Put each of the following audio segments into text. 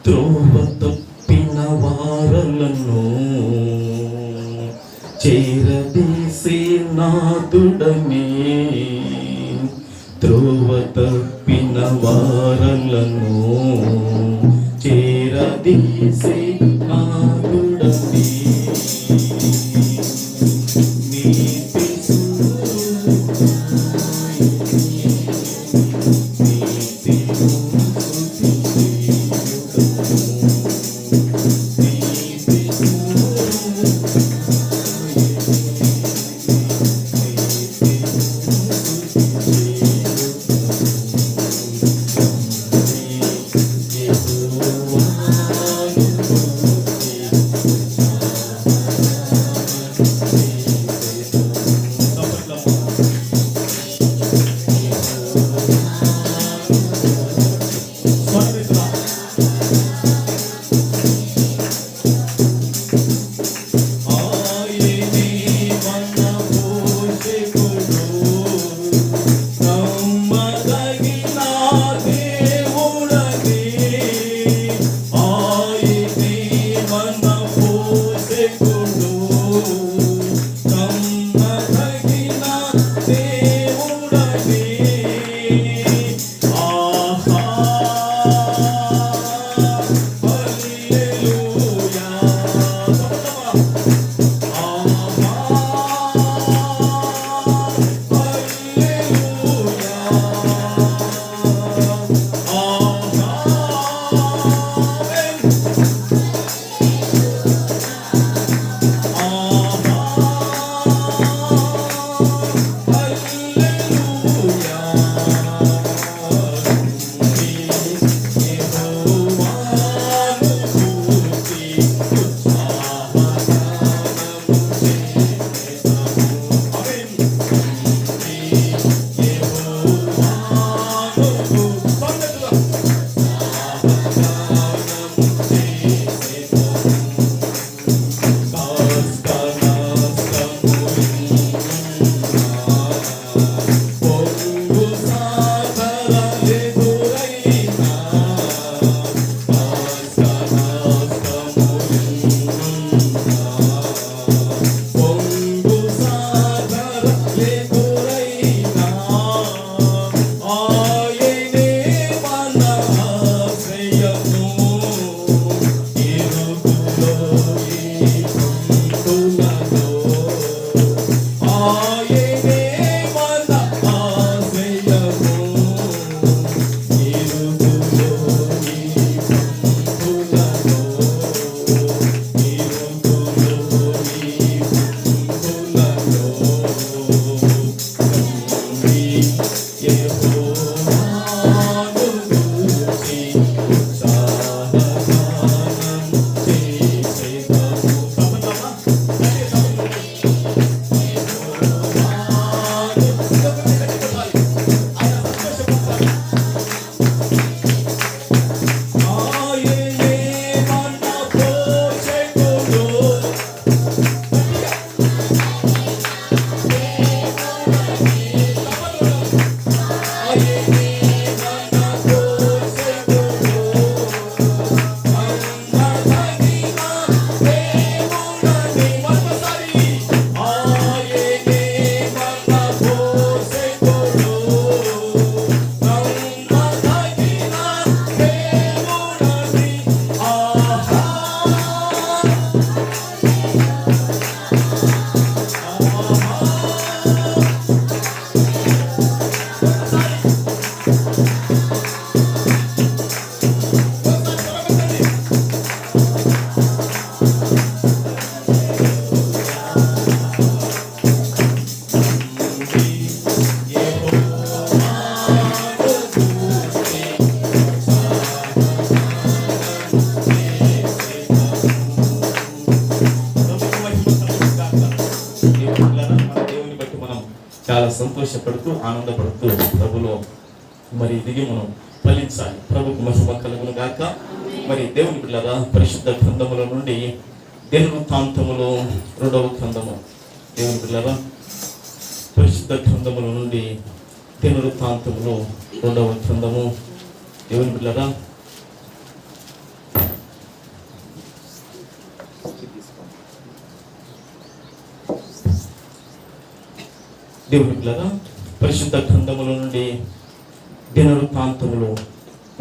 త్రోవ తప్పిన వారలను చేరదీసి నాదుడనే, త్రోవ తప్పిన వారలను చేరదీసి నాదుడనే, చాలా సంతోషపడుతూ ఆనందపడుతూ ప్రభులో మరి దిగి మనం ఫలించాలి. ప్రభుకు మహిమ కలుగును గాక. మరి దేవుని బిడ్డలారా, పరిశుద్ధ గ్రంథముల నుండి దినవృత్తాంతములు 2వ గ్రంథము, దేవుని బిడ్డలారా పరిశుద్ధ గ్రంథముల నుండి దినవృత్తాంతములు 2వ గ్రంథము దేవుని బిడ్డలారా, దేవుని బిడ్డలారా, పరిశుద్ధ గ్రంథముల నుండి దినవృత్తాంతములు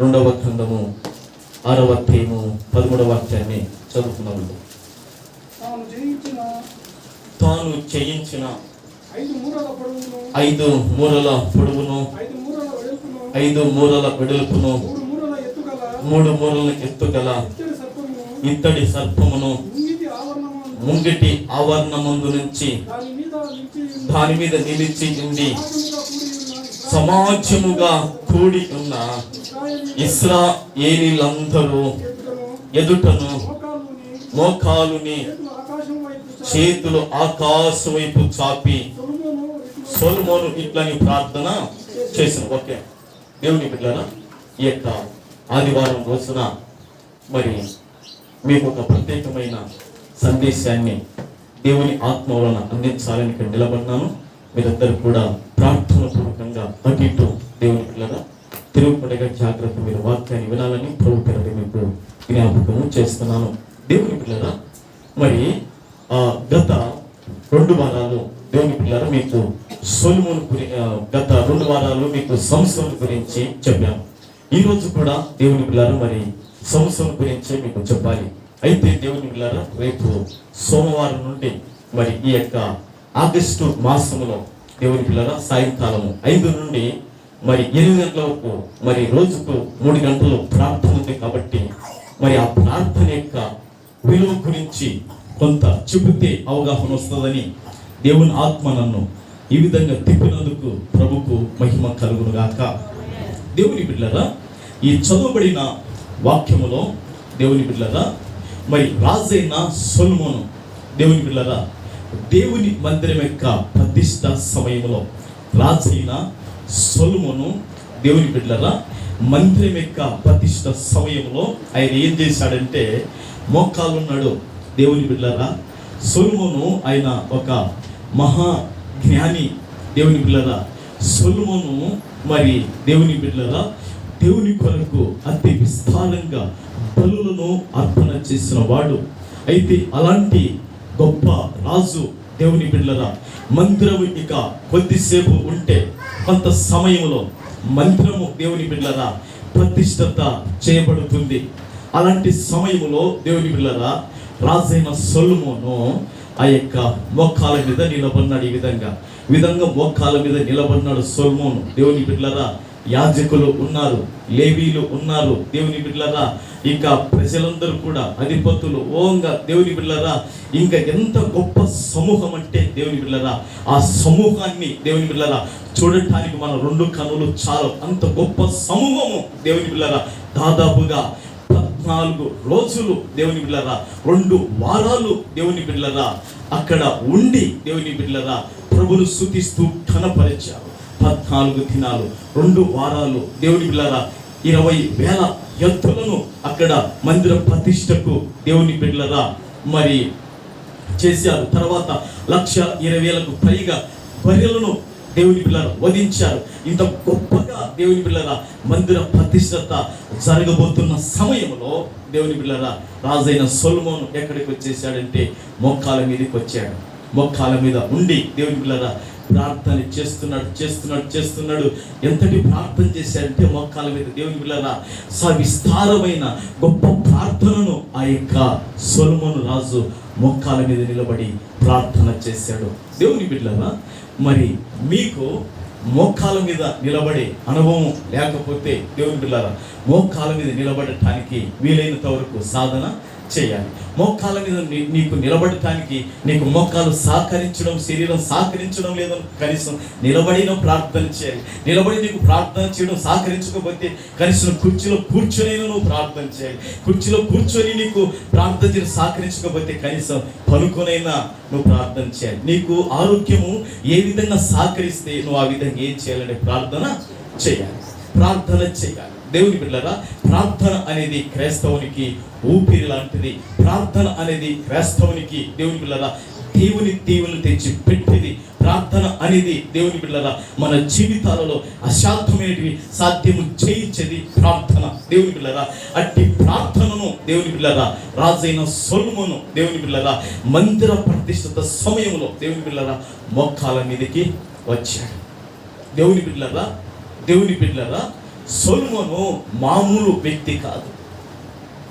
2వ గ్రంథము 6వ అధ్యాయము 13వ వాక్యాన్ని చదువుకున్నాము. తాను చేయించిన 5 మూరల పొడవును 5 మూరల వెడల్పును 3 మూరల ఎత్తుగల ఇత్తడి సర్పమును ముంగిటి ఆవరణమందు నుంచి దాని మీద నిలిచి ఉండి సమాజముగా కూడి ఉన్న ఇశ్రాయేలీయులందరూ ఎదుటను మోకాలుని చేతులు ఆకాశం వైపు చాపి సొలొమోను ఇట్లని ప్రార్థన చేసిన. ఓకే, దేవుని బిడ్డలారా, ఈ యొక్క ఆదివారం రోజున మరి మీకు ఒక ప్రత్యేకమైన సందేశాన్ని దేవుని ఆత్మ వలన అందించాలని ఇక్కడ నిలబడినాను. మీరందరూ కూడా ప్రార్థన పూర్వకంగా అటు ఇటు దేవుని బిడ్డలారా తిరుగుపడగా జాగ్రత్త మీరు వాక్యాన్ని వినాలని ప్రభు పేరట మీకు జ్ఞాపకము చేస్తున్నాను. దేవుని బిడ్డలారా, మరి గత 2 వారాలు దేవుని పిల్లలు మీకు సొలొమోను గత 2 వారాలు మీకు సంసోను గురించి చెప్పాను. ఈ రోజు కూడా దేవుని పిల్లలు మరి సంసోను గురించి మీకు చెప్పాలి. అయితే దేవుని పిల్లలు రేపు సోమవారం నుండి మరి ఈ యొక్క ఆగస్టు మాసంలో దేవుని పిల్లల సాయంకాలము 5 నుండి మరి 8 గంటల వరకు మరి రోజుకు 3 గంటలు ప్రార్థన ఉంది. కాబట్టి మరి ఆ ప్రార్థన యొక్క విలువ గురించి కొంత చెబితే అవగాహన వస్తుందని దేవుని ఆత్మ నన్ను ఈ విధంగా తిప్పినందుకు ప్రభుకు మహిమ కలుగును గాక. దేవుని బిడ్డలారా, ఈ చదువుబడిన వాక్యములో దేవుని బిడ్డలారా మరి రాజైన సొలొమోను దేవుని బిడ్డలారా దేవుని మందిరం యొక్క ప్రతిష్ఠ సమయంలో రాజైన సొలొమోను దేవుని బిడ్డలారా మందిరం యొక్క ప్రతిష్ఠ సమయంలో ఆయన ఏం చేశాడంటే మోకాలున్నాడు. దేవుని బిడ్డలారా, సొలొమోను ఆయన ఒక మహా జ్ఞాని. దేవుని బిడ్డలారా, సొలొమోను మరి దేవుని బిడ్డలారా దేవుని కొరకు అతి విస్తారంగా బలులను అర్పణ చేసిన వాడు. అయితే అలాంటి గొప్ప రాజు దేవుని బిడ్డలారా మందిరము ఇక కొద్దిసేపు ఉంటే కొంత సమయంలో మందిరము దేవుని బిడ్డలారా ప్రతిష్ఠత చేయబడుతుంది. అలాంటి సమయంలో దేవుని బిడ్డలారా రాజైన సొలొమోను ఆ యొక్క మోకాల మీద నిలబడినాడు. ఈ విధంగా మోకాల మీద నిలబడినాడు సొలొమోను. దేవుని బిడ్డలారా యాజకులు ఉన్నారు, లేవీలు ఉన్నారు. దేవుని బిడ్డలారా ఇంకా ప్రజలందరూ కూడా అధిపతులు ఓంగా దేవుని బిడ్డలారా ఇంకా ఎంత గొప్ప సమూహం అంటే దేవుని బిడ్డలారా ఆ సమూహాన్ని దేవుని బిడ్డలారా చూడటానికి మన 2 కన్నులు చాలు. అంత గొప్ప సమూహము దేవుని బిడ్డలారా దాదాపుగా 14 రోజులు దేవుని బిడ్డలారా 2 వారాలు దేవుని బిడ్డలారా అక్కడ ఉండి దేవుని బిడ్డలారా ప్రభువును స్తుతిస్తూ కనపరిచారు. 14 దినాలు 2 వారాలు దేవుని బిడ్డలారా 20,000 ఎద్దులను అక్కడ మందిర ప్రతిష్టకు దేవుని బిడ్డలారా మరి చేశారు. తర్వాత 1,20,000కు పైగా బర్రెలను దేవుని బిడ్డలారా వధించారు. ఇంత గొప్పగా దేవుని బిడ్డలారా మందిర ప్రతిష్టత జరగబోతున్న సమయంలో దేవుని బిడ్డలారా రాజైన సొలొమోను ఎక్కడికి వచ్చేసాడంటే మోకాల మీదకి వచ్చాడు. మోకాల మీద ఉండి దేవుని బిడ్డలారా ప్రార్థన చేస్తున్నాడు. ఎంతటి ప్రార్థన చేశాడంటే మోకాల మీద దేవుని బిడ్డలారా విస్తారమైన గొప్ప ప్రార్థనను ఆ యొక్క సొలొమోను రాజు మోకాల మీద నిలబడి ప్రార్థన చేశాడు. దేవుని బిడ్డలారా మరి మీకు మోకాల మీద నిలబడే అనుభవం లేకపోతే దేవుని బిడ్డలారా మోకాల మీద నిలబడటానికి వీలైనంత వరకు సాధన చేయాలి. మోకాల మీద నీకు నిలబడటానికి నీకు మోకాలు సహకరించడం శరీరం సహకరించడం లేదని కనీసం నిలబడిన ప్రార్థన చేయాలి. నిలబడి నీకు ప్రార్థన చేయడం సహకరించకపోతే కనీసం కుర్చీలో కూర్చొని నువ్వు ప్రార్థన చేయాలి. కుర్చీలో కూర్చొని నీకు ప్రార్థన చేయడం సహకరించకపోతే కనీసం పనుకొనైనా నువ్వు ప్రార్థన చేయాలి. నీకు ఆరోగ్యము ఏ విధంగా సహకరిస్తే నువ్వు ఆ విధంగా ఏం చేయాలంటే ప్రార్థన చేయాలి. దేవుని బిడ్డలారా ప్రార్థన అనేది క్రైస్తవునికి ఊపిరి లాంటిది. ప్రార్థన అనేది క్రైస్తవునికి దేవుని బిడ్డలారా దేవుని తెచ్చి పెట్టేది. ప్రార్థన అనేది దేవుని బిడ్డలారా మన జీవితాలలో అసాధ్యమైనవి సాధ్యము చేయించేది ప్రార్థన. దేవుని బిడ్డలారా అట్టి ప్రార్థనను దేవుని బిడ్డలారా రాజైన సొలొమోను దేవుని బిడ్డలారా మందిర ప్రతిష్ఠిత సమయంలో దేవుని బిడ్డలారా మోకాళ్ళ మీదకి వచ్చాడు. దేవుని బిడ్డలారా సొలొమోను మామూలు వ్యక్తి కాదు.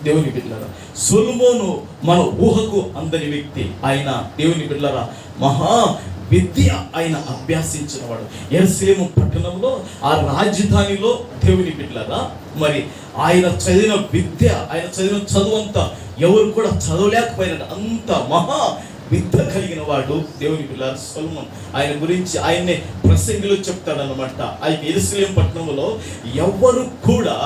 దేవుని బిడ్డలారా సొలొమోను మన ఊహకు అందని వ్యక్తి. ఆయన దేవుని బిడ్డలారా మహా విద్య ఆయన అభ్యాసించిన వాడు. యెరూషలేము పట్టణంలో ఆ రాజధానిలో దేవుని బిడ్డలారా మరి ఆయన చదివిన విద్య, ఆయన చదివిన చదువు అంతా ఎవరు కూడా చదవలేకపోయినట్టు అంత మహా విద్య కలిగిన వాడు దేవుని బిడ్డలారా సొలొమోను. ఆయన గురించి ఆయన్నే ప్రసంగిలో చెప్తాడన్నమాట. ఆయన యెరూషలేము పట్టణంలో ఎవరు కూడా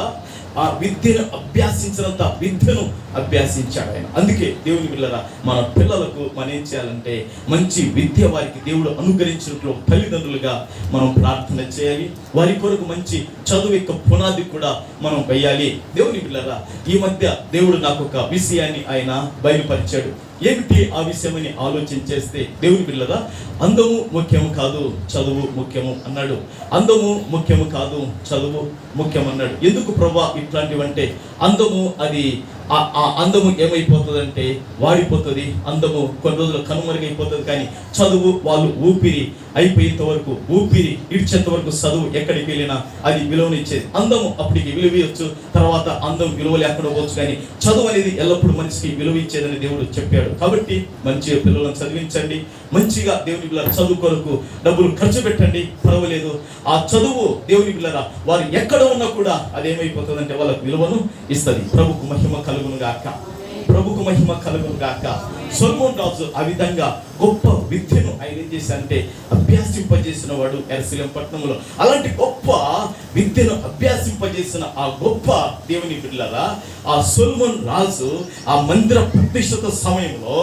ఆ విద్యను అభ్యాసించినంత విద్యను అభ్యాసించాడు ఆయన. అందుకే దేవుని బిడ్డలారా మన పిల్లలకు మనం ఏం చేయాలంటే మంచి విద్య వారికి దేవుడు అనుగ్రహించినట్లు తల్లిదండ్రులుగా మనం ప్రార్థన చేయాలి. వారి కొరకు మంచి చదువు యొక్క పునాది కూడా మనం వేయాలి. దేవుని బిడ్డలారా ఈ మధ్య దేవుడు నాకు ఒక విషయాన్ని ఆయన బయలుపరిచాడు. ఏమిటి ఆ విషయమని ఆలోచన చేస్తే దేవుని బిడ్డలారా అందము ముఖ్యము కాదు, చదువు ముఖ్యము అన్నాడు. అందము ముఖ్యము కాదు, చదువు ముఖ్యం అన్నాడు. ఎందుకు ప్రభా ఇట్లాంటివంటే అందము అది ఆ అందము ఏమైపోతుందంటే వాడిపోతుంది. అందము కొన్ని రోజులు కనుమరుగైపోతుంది. కానీ చదువు వాళ్ళు ఊపిరి అయిపోయేంత వరకు, ఊపిరి ఇడ్చేంత వరకు చదువు ఎక్కడికి వెళ్ళినా అది విలువనిచ్చేది. అందము అప్పటికి విలువయొచ్చు, తర్వాత అందం విలువ లేకుండా పోవచ్చు. కానీ చదువు అనేది ఎల్లప్పుడూ మనిషికి విలువ ఇచ్చేదని దేవుడు చెప్పాడు. కాబట్టి మంచిగా పిల్లలను చదివించండి. మంచిగా దేవుని బిడ్డలారా చదువు కొరకు డబ్బులు ఖర్చు పెట్టండి, పర్వాలేదు. ఆ చదువు దేవుని బిడ్డలారా వారు ఎక్కడ ఉన్నా కూడా అదేమైపోతుందంటే వాళ్ళకు విలువను ఇస్తుంది. ప్రభుకు మహిమ కలుగును గాక, ప్రభుకు మహిమ కలుగును గాక. సొలొమోను రాజు ఆ విధంగా గొప్ప విద్యను ఆయన ఏం చేశారంటే అభ్యాసింపజేసిన వాడు యెరూషలేము పట్టణంలో. అలాంటి గొప్ప విద్యను అభ్యాసింపజేసిన ఆ గొప్ప దేవుని బిడ్డలారా ఆ సొలొమోను రాజు ఆ మందిర ప్రతిష్ఠిత సమయంలో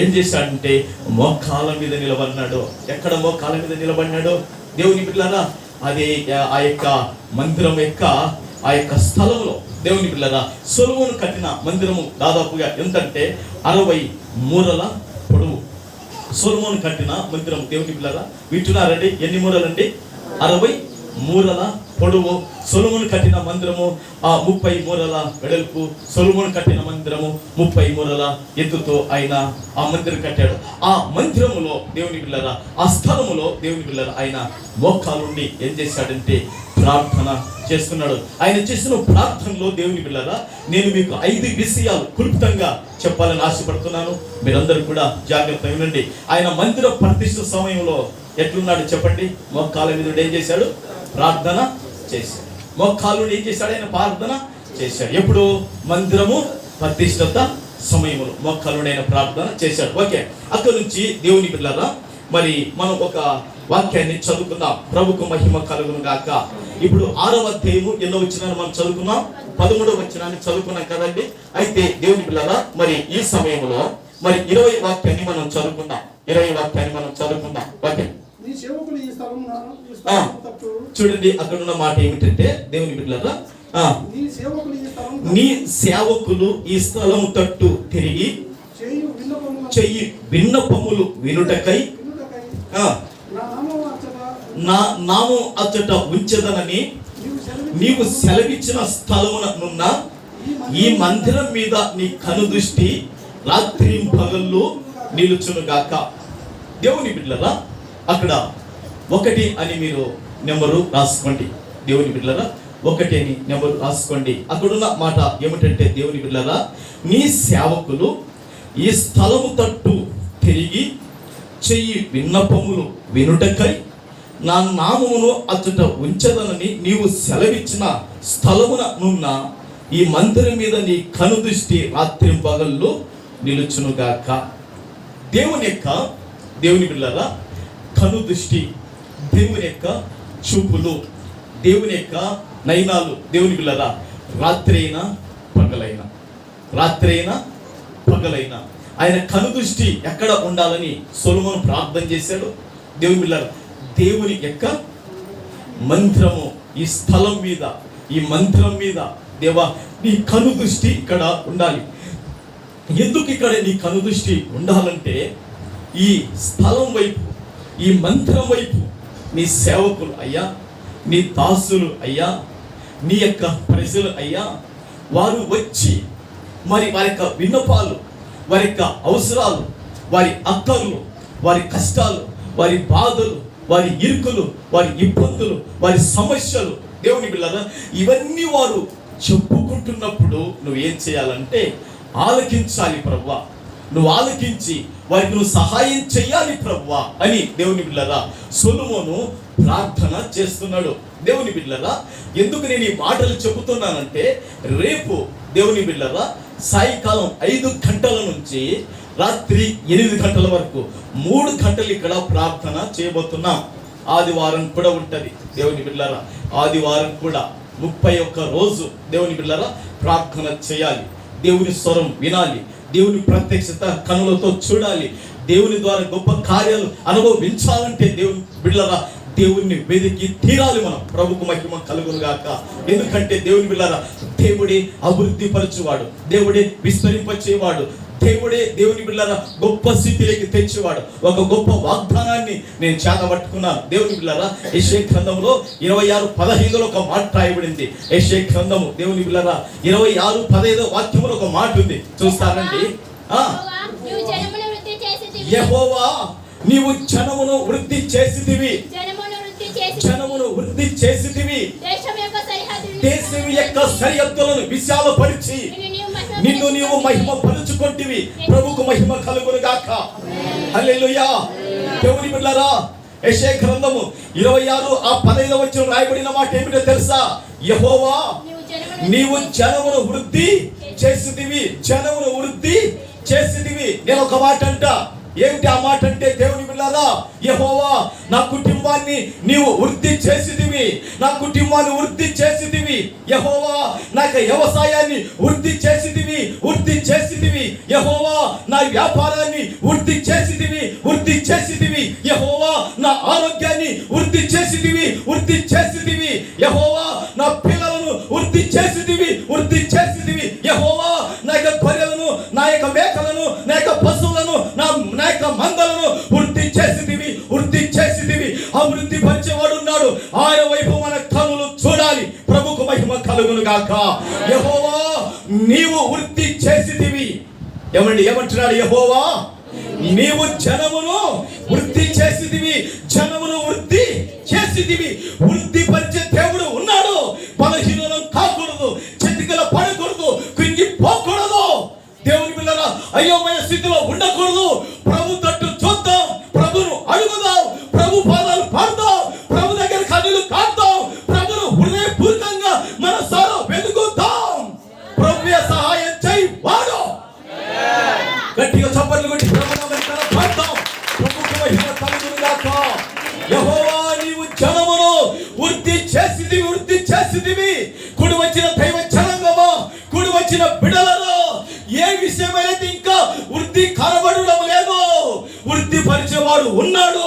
ఏం చేశాడంటే మోకాళ్ళ మీద నిలబడినాడు. ఎక్కడ మోకాళ్ళ మీద నిలబడినాడు దేవుని బిడ్డలారా? అదే ఆ యొక్క మందిరం యొక్క ఆ యొక్క స్థలంలో దేవుని బిడ్డలారా సొలొమోను కట్టిన మందిరము దాదాపుగా ఎంతంటే 60 మూరల పొడవు. సొలొమోను కట్టిన మందిరం దేవుని బిడ్డలారా వింటున్నారండి? ఎన్ని మూరలండి? 60 మూరల పొడవు. సొలొమోను కట్టిన మందిరము 30 మూరల వెడల్పు. సొలొమోను కట్టిన మందిరము 30 మూరల ఎత్తుతో ఆయన ఆ మందిరం కట్టాడు. ఆ మందిరములో దేవుని బిడ్డలారా ఆ స్థలములో దేవుని బిడ్డలారా ఆయన మోకాలుండి ఏం చేశాడంటే ప్రార్థన చేస్తున్నాడు. ఆయన చేసిన ప్రార్థనలో దేవుని బిడ్డలారా నేను మీకు 5 విషయాలు క్లుప్తంగా చెప్పాలని ఆశపడుతున్నాను. మీరందరూ కూడా జాగ్రత్త వినండి. ఆయన మందిర ప్రతిష్ఠ సమయంలో ఎట్లున్నాడు చెప్పండి? మోకాళ్ళ మీద ఏం చేశాడు? ప్రార్థన చేశాడు. మోకాళ్ళు ఏం చేశాడు? ఆయన ప్రార్థన చేశాడు. ఎప్పుడు? మందిరము ప్రతిష్ఠిత సమయంలో మోకాళ్ళు ఆయన ప్రార్థన చేశాడు. ఓకే, అక్కడ నుంచి దేవుని బిడ్డలారా మరి మనం ఒక వాక్యాన్ని చదువుకుందాం. ప్రభుకు మహిమ కలుగును గాక. ఇప్పుడు 6వ అధ్యాయము ఎన్నో వచనాన్ని మనం చదువుకున్నాం? 13వ వచనాన్ని చదువుకున్నాం కదండి. అయితే దేవుని బిడ్డలారా మరి ఈ సమయంలో మరి 20 వాక్యాన్ని మనం చదువుకుందాం. 20 వాక్యాన్ని మనం చదువుకుందాం. ఓకే, చూడండి అక్కడ ఉన్న మాట ఏమిటంటే దేవుని బిడ్డలారా నీ సేవకులు ఈ స్థలము తట్టు తిరిగి చెయ్యి విన్నపములు వినుటకై నా నామం అచ్చట ఉంచదనని నీవు సెలవిచ్చిన స్థలమున ఈ మందిరం మీద నీ కనుదృష్టి రాత్రి పగళ్ళు నిలుచునుగాక. దేవుని బిడ్డలారా అక్కడ 1 అని మీరు నెంబరు రాసుకోండి. దేవుని బిడ్డలారా 1 అని నెంబరు రాసుకోండి. అక్కడున్న మాట ఏమిటంటే దేవుని బిడ్డలారా నీ సేవకులు ఈ స్థలము తట్టు తిరిగి చెయ్యి విన్నపములు వినుటకై నా నామమును అచ్చట ఉంచదనని నీవు సెలవిచ్చిన స్థలమున నున్న ఈ మందిరం మీద నీ కనుదృష్టి రాత్రి పగళ్ళు నిలుచునుగాక. దేవుని బిడ్డలారా కనుదృష్టి, దేవుని యొక్క చూపులు, దేవుని యొక్క నయనాలు దేవుని బిడ్డలారా రాత్రి అయినా పగలైనా ఆయన కనుదృష్టి ఎక్కడ ఉండాలని సొలొమోను ప్రార్థన చేశాడు. దేవుని బిడ్డలారా దేవుని యొక్క మందిరము ఈ స్థలం మీద, ఈ మందిరం మీద దేవా నీ కనుదృష్టి ఇక్కడ ఉండాలి. ఎందుకు ఇక్కడ నీ కనుదృష్టి ఉండాలంటే ఈ స్థలం వైపు, ఈ మందిరం వైపు నీ సేవకులు అయ్యా, నీ దాసులు అయ్యా, నీ యొక్క ప్రజలు అయ్యా, వారు వచ్చి మరి వారి యొక్క విన్నపాలు, వారి యొక్క అవసరాలు, వారి అక్కర్లు, వారి కష్టాలు, వారి బాధలు, వారి ఇరుకులు, వారి ఇబ్బందులు, వారి సమస్యలు, దేవుని బిడ్డలారా, ఇవన్నీ వారు చెప్పుకుంటున్నప్పుడు నువ్వు ఏం చేయాలంటే ఆలకించాలి ప్రభువా. నువ్వు ఆలకించి వారికి నువ్వు సహాయం చేయాలి ప్రభువా అని దేవుని బిడ్డలారా సొలొమోను ప్రార్థన చేస్తున్నాడు. దేవుని బిడ్డలారా, ఎందుకు నేను ఈ మాటలు చెబుతున్నానంటే, రేపు దేవుని బిడ్డలారా సాయంకాలం 5 గంటల నుంచి రాత్రి 8 గంటల వరకు 3 గంటలు ఇక్కడ ప్రార్థన చేయబోతున్నాం. ఆదివారం కూడా ఉంటది. దేవుని బిడ్డలారా, ఆదివారం కూడా 31 రోజు దేవుని బిడ్డలారా ప్రార్థన చేయాలి. దేవుని స్వరం వినాలి, దేవుని ప్రత్యక్షత కనులతో చూడాలి, దేవుని ద్వారా గొప్ప కార్యాలు అనుభవించాలంటే దేవుని బిడ్డలారా దేవుణ్ణి వెదికి తీరాలి మనం. ప్రభుకు మహిమ కలుగును గాక. ఎందుకంటే దేవుని బిడ్డలారా దేవుడే అభివృద్ధి పరచువాడు, దేవుడే విస్తరింపచేవాడు, దేవుడే దేవుని బిడ్డలారా గొప్ప స్థితిలోకి తెచ్చేవాడు. ఒక గొప్ప వాగ్దానాన్ని నేను చేతబట్టుకున్నాను. దేవుని బిడ్డలారా యెషయా గ్రంథంలో 26:15 ఒక మాట రాయబడింది. యెషయా గ్రంథము దేవుని బిడ్డలారా 26:15 వాక్యంలో ఒక మాట ఉంది, చూస్తారండి. యెహోవా నీవు జనమును వృద్ధి చేసితివి, జనమును వృద్ధి చేసితివి, దేశం యొక్క సరిహద్దులను విశాలపరిచి నిన్ను నీవు మహిమ పరుచుకొంటివి. ప్రభుకు మహిమ కలుగును గాక. హల్లెలూయా. దేవుని బిడ్డలారా యెషయా గ్రంథము 26:15 వచనం రాయబడిన మాట ఏమిటో తెలుసా? యెహోవా నీవు జనమును వృద్ధి చేసితివి, జనమును వృద్ధి చేసితివి. నేను ఒక మాట అంట, ఏమిటి ఆ మాట అంటే, దేవుని బిడ్డలారా యెహోవా నా కుటుంబాన్ని నీవు వృద్ధి చేసితివి, నా కుటుంబాన్ని వృద్ధి చేసితివి. యెహోవా నా వ్యవసాయాన్ని వృద్ధి చేసితివి, వృద్ధి చేసితివి. యెహోవా నా వ్యాపారాన్ని వృద్ధి చేసితివి, వృద్ధి చేసితివి. యెహోవా నా ఆరోగ్యాన్ని వృద్ధి చేసితివి, వృద్ధి చేసితివి. యెహోవా నా పిల్లలను వృద్ధి చేసితివి, వృద్ధి చేసితివి. యెహోవా నా యొక్క గొర్రెలను, నా యొక్క మేకలను, నా యొక్క పశువులను, నా యొక్క మందలను వృద్ధి చేసితివి, వృద్ధి చేసితివి. అభివృద్ధి పరిచేవాడు ఉన్నాడు, ఆయన వైపు మన కనులు చూడాలి. ప్రభుకు మహిమ కలుగును గాక. యెహోవా నీవు వృద్ధి చేసితివి. ఏమంటున్నాడు? యెహోవా నీవు జనమును వృద్ధి చేసితివి, జనమును వృద్ధి చేసితివి. వృద్ధి పరిచే దేవుడు ఉన్నాడు. బలహీనం కాకూడదు, చెతికల పడకూడదు, కృంగిపోకూడదు. దేవుని బిడ్డలారా అయోమయ స్థితిలో ఉండకూడదు. ప్రభు తట్టు చూద్దాం, ప్రభును అడుగుదాం, ప్రభు పాదాలు పాడుదాం, ప్రభు దగ్గర కన్నులు కాద్దాం, ప్రభును హృదయపూర్వకంగా మనసారా వెతుకుదాం. ప్రభువే సహాయం చేయి వాడు. గట్టిగా చప్పట్లు కొట్టి ప్రభువును పాడుదాం. ప్రభువుకు మహిమ కలుగును గాక. యెహోవా నీవు జనమును వృద్ధి చేసితివి, వృద్ధి చేసితివి. కూడి వచ్చిన దైవ జనాంగమా, కూడి వచ్చిన బిడ్డలలో ఏ విషయమైతే ఇంకా వృద్ధి కనబడడం లేదు, వృద్ధి పరిచేవాడు ఉన్నాడు.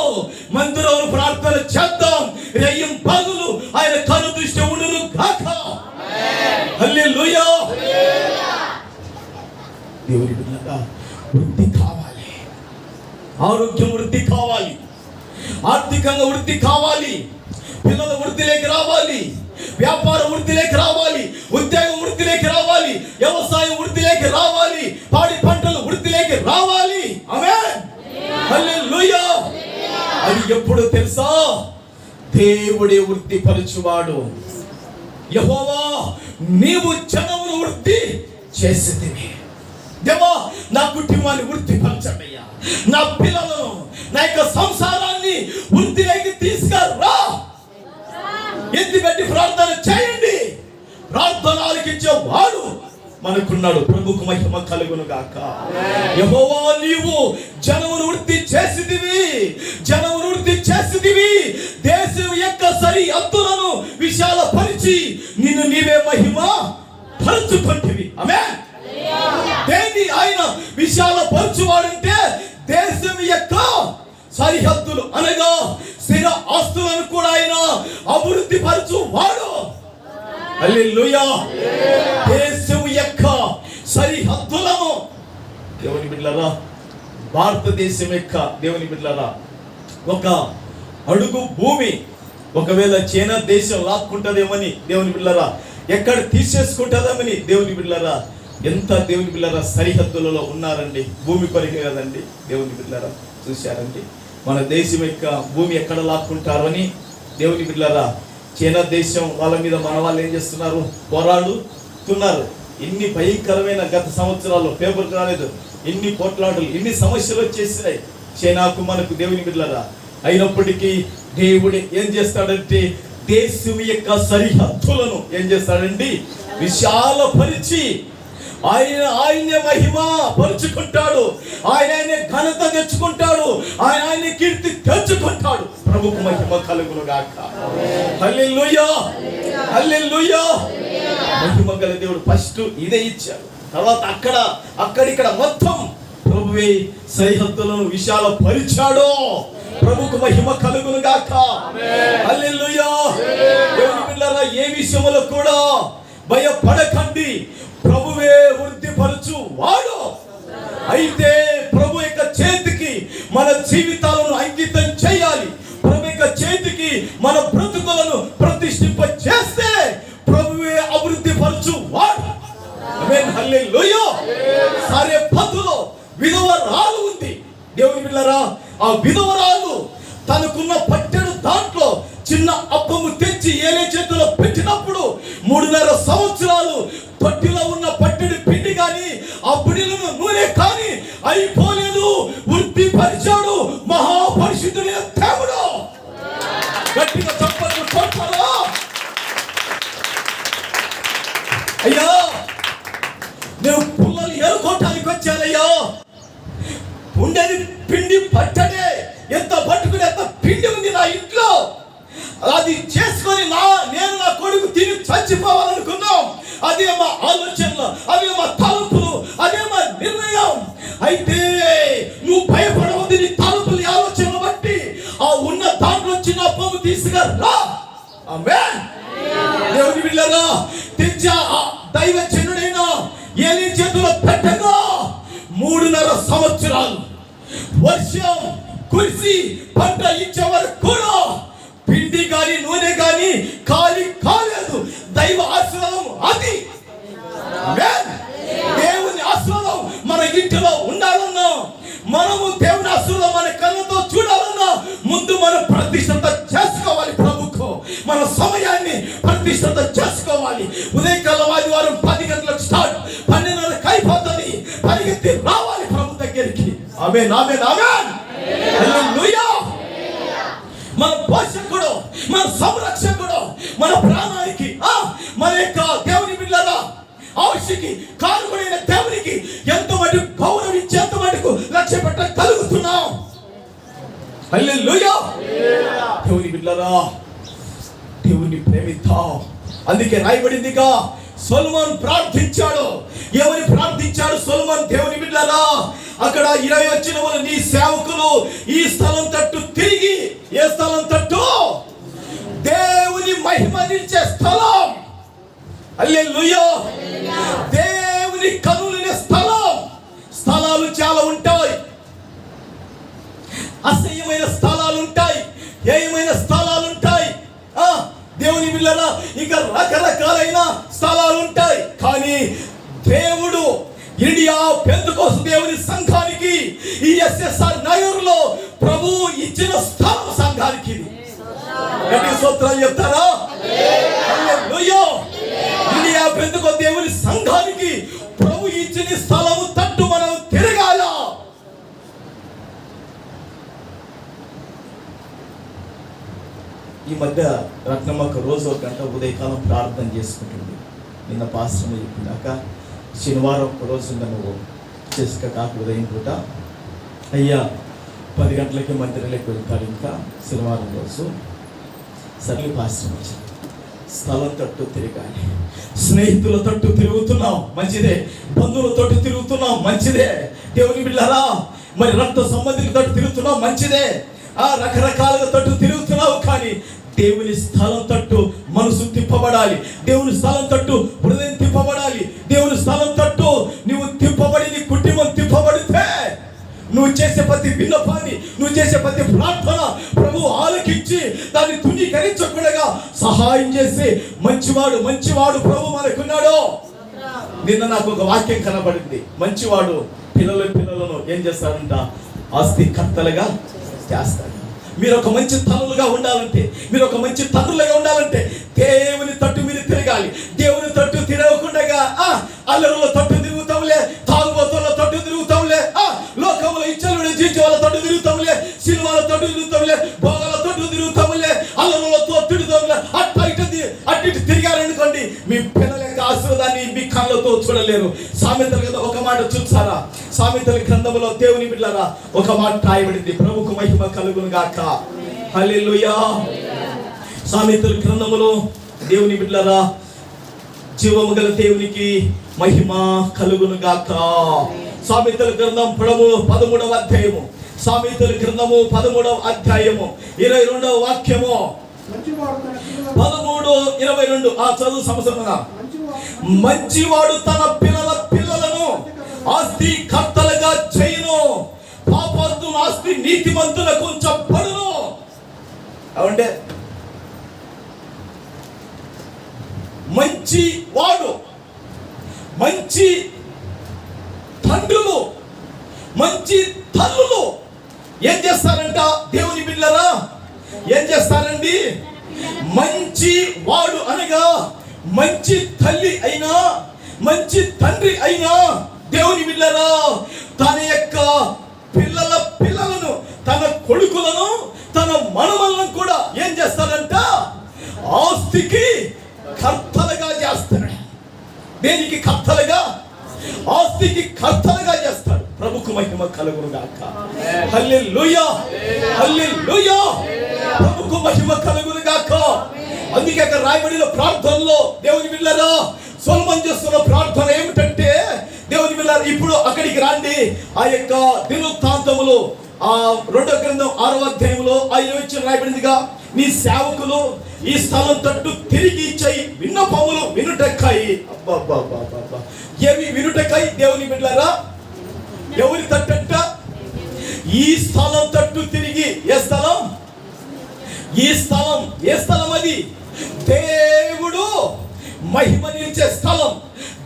మందిరంలో ప్రార్థన చేద్దాం, రెయ్యం పగులు ఆయన కను దృష్టి ఉండును గాక. హల్లెలూయా. దేవుని బిడ్డలారా వృద్ధి కావాలి, ఆరోగ్యం వృద్ధి కావాలి, ఆర్థికంగా వృద్ధి కావాలి, పిల్లల వృద్ధిలోకి రావాలి, వ్యాపారం వృద్ధిలోకి రావాలి, ఉద్యోగం వృద్ధిలోకి రావాలి, వ్యవసాయం వృద్ధిలోకి రావాలి, పాడి పంటలు వృద్ధిలోకి రావాలి. ఆమేన్. హల్లెలూయా. అది ఎప్పుడు తెలుసా? దేవుడే వృద్ధి పరచువాడు. యెహోవా నీవు జనమును వృద్ధి చేసితివి. దేవా నా కుటుంబాన్ని వృద్ధి పరచండియ్యా, నా పిల్లలను, నా యొక్క సంసారాన్ని వృద్ధిలోకి తీసుకురా. ఎత్తిపెట్టి ప్రార్థన చేయండి. ప్రార్థన ఆలకించే వాడు మనకున్నాడు. ప్రభుకు మహిమ కలుగును గాక. యెహోవా నీవు జనమును వృద్ధి చేసితివి, జనమును వృద్ధి చేసితివి. దేశం యొక్క సరిహద్దులను విశాలపరిచి నిన్ను నీవే మహిమ పరచుకొంటివి. ఆమేన్. దేని ఆయన విశాలపరచువాడంటే దేశం యొక్క సరిహద్దులు అనగా స్థిర ఆస్తులను కూడా ఆయన అభివృద్ధి పరచువాడు. హల్లెలూయా. దేశం యొక్క సరిహద్దులను దేవుని బిడ్డలారా, భారతదేశం యొక్క దేవుని బిడ్డలారా ఒక అడుగు భూమి ఒకవేళ చైనా దేశం లాక్కుంటదేమని దేవుని బిడ్డలారా, ఎక్కడ తీసేసుకుంటుందేమని దేవుని బిడ్డలారా, ఎంత దేవుని బిడ్డలారా సరిహద్దులలో ఉన్నారండి. భూమి కొరికే కదండి దేవుని బిడ్డలారా. చూశారండి మన దేశం యొక్క భూమి ఎక్కడ లాక్కుంటారు అని దేవుని బిడ్డలారా. చైనా దేశం వాళ్ళ మీద మన వాళ్ళు ఏం చేస్తున్నారు, పోరాడుతున్నారు. ఎన్ని భయంకరమైన గత సంవత్సరాల్లో పేపర్ రాలేదు, ఎన్ని పోట్లాటలు, ఎన్ని సమస్యలు వచ్చేసినాయి చైనాకు మనకు దేవుని బిడ్డలారా. అయినప్పటికీ దేవుడు ఏం చేస్తాడంటే దేశం యొక్క సరిహద్దులను ఏం చేస్తాడండి, విశాలపరిచి ఆయన మహిమ పరుచుకుంటాడు, ఆయన ఘనత తెచ్చుకుంటాడు, ఆయన కీర్తి తెచ్చుకుంటాడు. ప్రభుకు మహిమ కలుగును గాక. హల్లెలూయా, హల్లెలూయా. మహిమ గల దేవుడు ఫస్ట్ ఇదే ఇచ్చాడు. తర్వాత అక్కడిక్కడ మొత్తం ప్రభువే సరిహద్దులను విశాలపరిచాడు. ప్రభుకు మహిమ కలుగును గాక. హల్లెలూయా. దేవుని బిడ్డలారా, ఏ విషయంలో కూడా భయపడకండి, ప్రభువే వృద్ధిపరచు వాడు. అయితే ప్రభు యొక్క చేతికి మన జీవితాలను అంకితం చేయాలి. ప్రభు యొక్క చేతికి మన బ్రతుకులను ప్రతిష్ఠింప చేస్తే ప్రభువే అభివృద్ధి పరచు వాడు. ఆమేన్, హల్లెలూయా. సారెపతులో విధవరాలు ఉంది దేవుని బిడ్డలారా. ఆ విధవరాలు తనకున్న పట్టెడు దాంట్లో చిన్న అప్పము తెచ్చి ఏలే చేతిలో పెట్టినప్పుడు 3.5 సంవత్సరాలు పట్టిలో ఉన్న పట్టెడు పిండి కానీ ఆ పిడిలను నూనె కానీ అయిపోలేదు. వృద్ధి పరిచాడు మహాపరిశుద్ధుడైన దేవుడు. గట్టిగా చప్పట్లు కొట్టాలా? అయ్యా, నేను పుల్లలు ఏరుకోవటానికి వచ్చానయ్యా. ఉండేది పిండి పట్టడే, ఎంత పట్టుకుని ఎంత పిండి ఉంది నా ఇంట్లో. అది చేసుకొని నేను నా కొడుకు తిని చచ్చిపోవాలనుకున్నాం. అదే మా ఆలోచనలు, అవే మా తలుపులు, అదే మా నిర్ణయం. అయితే నువ్వు భయపడవద్దు. నీ తలుపులు ఆలోచనలు బట్టి ఆ ఉన్న దాంట్లో చిన్న పొమ్ము తీసుకురా. ఆమేన్. దేవుని బిడ్డలారా, తెచ్చా దైవజనుడైన ఏలీ చేతిలో పెట్టగా 3.5 సంవత్సరాలు వర్షం కురిసి పంట ఇచ్చే వరకు కూడా పిండి గాని నూనె గాని కాలేదు. దైవ ఆశీర్వాదం అది. దేవుని ఆశీర్వాదం మన ఇంటిలో ఉండాలన్నా, మనము దేవుని ఆశీర్వాదం మన కళ్ళతో చూడాలన్నా ముందు మనం ప్రతిష్ఠత చేసుకోవాలి. ప్రభుకు మన సమయాన్ని ప్రతిష్ఠత చేసుకోవాలి. ఉదయకాలం ఆదివారం 10 గంటలకు స్టార్ట్, 12:30కి అయిపోతుంది. పరిగెత్తి రావాలి ప్రభు దగ్గరికి. ఆమేన్, ఆమేన్, ఆమేన్. హల్లెలూయా. మన పోషకుడు, మన సంరక్షకుడు, మన ప్రాణానికి మన యొక్క దేవుని బిడ్డలారా ఆశకి కారణమైన దేవునికి ఎంత మటుకు గౌరవించి ఎంత మటుకు లక్ష్య పెట్టగలుగుతున్నాం. హల్లెలూయా. దేవుని బిడ్డలారా, దేవుని ప్రేమిద్దాం. అందుకే రాయబడిందిగా సొలొమోను ప్రార్థించాడు. ఎవరు ప్రార్థించాడు? సొలొమోను. దేవుని బిడ్డలారా, అక్కడ 20 వచ్చిన వాళ్ళు నీ సేవకులు ఈ స్థలం తట్టు తిరిగి, ఏ స్థలం తట్టు? దేవుని మహిమ నిలిచే స్థలం. హల్లెలూయా. దేవుని కనులనే స్థలం. స్థలాలు చాలా ఉంటాయి, అసహ్యమైన స్థలాలు ఉంటాయి, ఏమైన స్థలాలు ఉంటాయి. దేవుని బిడ్డలారా, ఇంకా రకరకాలైన స్థలాలు ఉంటాయి. కానీ దేవుడు ఇండియా పెంతెకోస్తు దేవుని సంఘానికి ఈ ఎస్ఎస్ఆర్ నగర్లో ప్రభు ఇచ్చిన స్థలం సంఘానికి ఇది. గట్టి స్తోత్రాలు చెప్తారా? హల్లెలూయా. ఇండియా పెంతెకోస్తు దేవుని సంఘానికి ప్రభు ఇచ్చిన స్థలము తట్టు మనం తిరగాల. ఈ మధ్య రత్నమ్మక రోజు 1 గంట ఉదయకాలం ప్రార్థన చేసుకుంటుంది. నిన్న పాస్టర్ చెప్పినాక శనివారం ఒక రోజు నువ్వు చేసుక ఉదయం పూట అయ్యా 10 గంటలకి మందిరంలోకి వెళ్తాడు. ఇంకా శనివారం రోజు సర్లే పాస్టర్ వచ్చి స్థలం తట్టు తిరగాలి. స్నేహితుల తట్టు తిరుగుతున్నాం, మంచిదే. బంధువుల తట్టు తిరుగుతున్నాం, మంచిదే. దేవుని బిడ్డలారా, మరి రక్త సంబంధికుల తట్టు తిరుగుతున్నాం, మంచిదే. రకరకాలుగా తట్టు తిరుగుతున్నావు. కానీ దేవుని స్థలం తట్టు మనసు తిప్పబడాలి. దేవుని స్థలం తట్టు హృదయం తిప్పబడాలి. దేవుని స్థలం తట్టు నువ్వు తిప్పబడి నీ కుటుంబం తిప్పబడితే నువ్వు చేసే ప్రతి విన్నపాన్ని, నువ్వు చేసే ప్రతి ప్రార్థన ప్రభు ఆలకించి దాన్ని తునీకరించకుండా సహాయం చేసి మంచివాడు మంచివాడు ప్రభు మనకున్నాడు. నిన్న నాకు ఒక వాక్యం కనబడింది. మంచివాడు పిల్లలను ఏం చేస్తాడంట? ఆస్తి కర్తలుగా చేస్తాడు. మీరు ఒక మంచి తల్లులుగా ఉండాలంటే, మీరు ఒక మంచి తండ్రులుగా ఉండాలంటే దేవుని తట్టు మీరు తిరగాలి. దేవుని తట్టు తిరగకుండా అల్లరుల తట్టు తిరుగుతాంలే, తాగుబోతుల తట్టు తిరుగుతాంలే, లోకంలో ఇచ్చలు జీవించే వాళ్ళ తట్టు తిరుగుతాంలే, సినిమాల తట్టు తిరుగుతాంలే, భోగాల తట్టు తిరుగుతాంలే, అల్లరులతో తిరుగుతాంలే. అట్టి తిరిగారనుకోండి, మీ పిల్లల యొక్క ఆశీర్వాదాన్ని మీ కళ్ళతో చూడలేరు. సామెతల కదా ఒక మాట చూసారా? సామెతల గ్రంథంలో దేవుని బిడ్డలారా ఒక మాట రాయబడింది. ప్రభుకు మహిమ కలుగును గాక. హల్లెలూయా. సామెతల గ్రంథంలో దేవుని బిడ్డలారా జీవము గల దేవునికి మహిమ కలుగును గాక. సామెతల గ్రంథం 13వ అధ్యాయము, సామెతల గ్రంథము 13వ అధ్యాయము 22వ వాక్యము, 13:22 చదువు సంవత్సరంగా. మంచివాడు తన పిల్లలను ఆస్తి కర్తలుగా చేయును, పాపాత్ముల ఆస్తి నీతిమంతులకు ఉంచబడును. అంటే మంచి వాడు, మంచి తండ్రులు, మంచి తల్లులు ఏం చేస్తారంట? దేవుని బిడ్డలారా ఏం చేస్తారండి? మంచి వాడు అనగా మంచి తల్లి అయినా మంచి తండ్రి అయినా దేవుని బిడ్డలారా తన యొక్క పిల్లలను, తన కొడుకులను, తన మనవలను కూడా ఏం చేస్తాడంట? ఆస్తికి కర్తలుగా చేస్తాడు. దేనికి కర్తలుగా? ఆస్తికి కర్తలుగా చేస్తాడు. ప్రభుకు మహిమ కలుగును గాక. హల్లెలూయా, హల్లెలూయా. ప్రభుకు మహిమ కలుగును గాక. అందుకే అక్కడ రాయబడిన ప్రార్థనలో దేవుని బిడ్డలారా సొలొమోను చేస్తున్న ప్రార్థన ఏమిటంటే, దేవుని బిడ్డలారా ఇప్పుడు అక్కడికి రండి. ఆ యొక్క దినవృత్తాంతములో 2వ గ్రంథం 6వ అధ్యాయంలో 5వ రాయబడిందిగా, నీ సేవకులు ఈ స్థలం తట్టు తిరిగి ఇచ్చాయి విన్నపములు వినుటకాయి. ఏమి వినుటకాయి? దేవుని బిడ్డలారా ఎవరి తట్టంట? ఈ స్థలం తట్టు తిరిగి. ఏ స్థలం? ఈ స్థలం ఏ స్థలం? అది దేవుడు మహిమ నిలిచే స్థలం,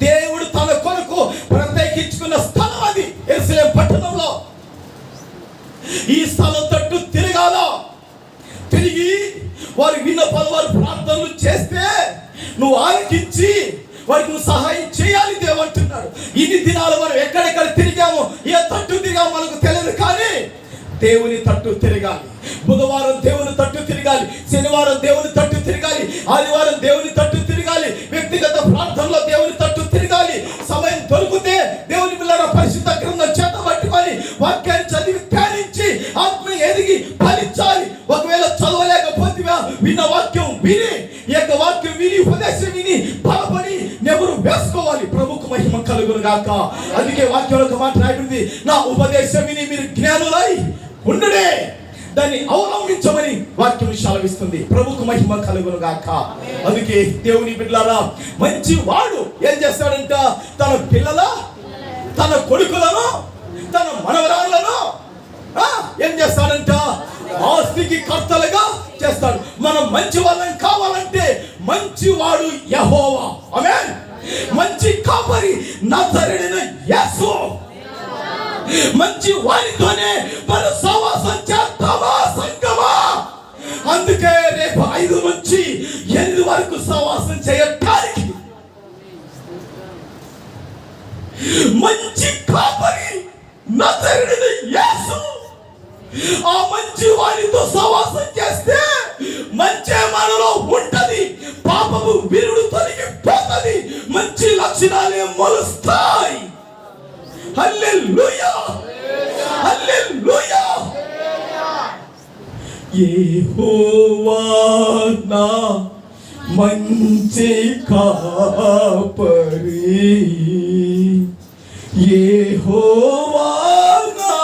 దేవుడు తన కొరకు ప్రత్యేకించుకున్న స్థలం. అది యెరూషలేము పట్టణంలో. ఈ స్థలం తట్టు తిరగాల. తిరిగి వారి విన్నపాలు, వారి ప్రార్థనలు చేస్తే నువ్వు ఆలకించి వారికి నువ్వు సహాయం చేయాలి దేవుడు అంటున్నాడు. ఇన్ని దినాలు మనం ఎక్కడెక్కడ తిరిగామో, ఏ తట్టు తిరిగామో మనకు తెలియదు, కానీ దేవుని తట్టు తిరగాలి. బుధవారం దేవుని తట్టు తిరగాలి, శనివారం దేవుని తట్టు తిరగాలి, ఆదివారం దేవుని తట్టు తిరగాలి, వ్యక్తిగత ప్రార్థనలో దేవుని తట్టు తిరగాలి. సమయం దొరికితే దేవుని పిల్లల పరిశుద్ధ గ్రంథం చేత పట్టుకొని వాక్యాన్ని చదివి ధ్యానించి ఆత్మీయ ఎదిగి ఫలించాలి. ఒకవేళ చదవలేకపోతే విన్న వాక్యం విని, ఈ యొక్క వాక్యం విని, ఉపదేశం విని బలపడి నెవరు వేసుకోవాలి. ప్రభుకు మహిమ కలుగును గాక. అందుకే వాక్యంలో ఒక మాట రాయబడింది, నా ఉపదేశం విని మీరు జ్ఞానులై ఉండుడే, దాన్ని అవలంబించమని వాక్యం సెలవిస్తుంది. ప్రభుకు మహిమ కలుగును గాక. అందుకే దేవుని బిడ్డలారా మంచి వాడు ఏం చేస్తాడంట? తన తన కొడుకులను, తన మనవరాలను ఏం చేస్తాడంట? ఆస్తికి కర్తలుగా చేస్తాడు. మనం మంచి వాళ్ళని కావాలంటే మంచివాడు యెహోవా. ఆమేన్. మంచి కాపరి నజరేయుడైన యేసు. మంచి వారితోనే మన సహవాసం చేస్తావా సంగమా? అందుకే రేపు 5 నుంచి 8 వరకు సహవాసం చేయటానికి మంచి కాపరి నజరేయుడైన యేసు. ఆ మంచి వారితో సహవాసం చేస్తే మంచి మనలో ఉంటది, పాపము విరుడు తొలగిపోతుంది, మంచి లక్షణాలే మొలుస్తాయి. హల్లెలూయా, హల్లెలూయా. యెహోవా నా మంచి కాపరి, యెహోవా నా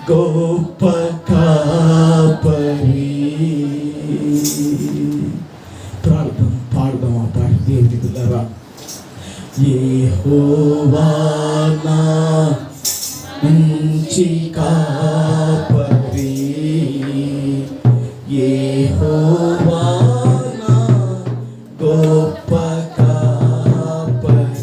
గొప్ప కాపరి. పాడదామా దేవుని బిడ్డలారా. యెహోవా నా మంచి కాపరి యెహోవా నా గొప్ప కాపరి.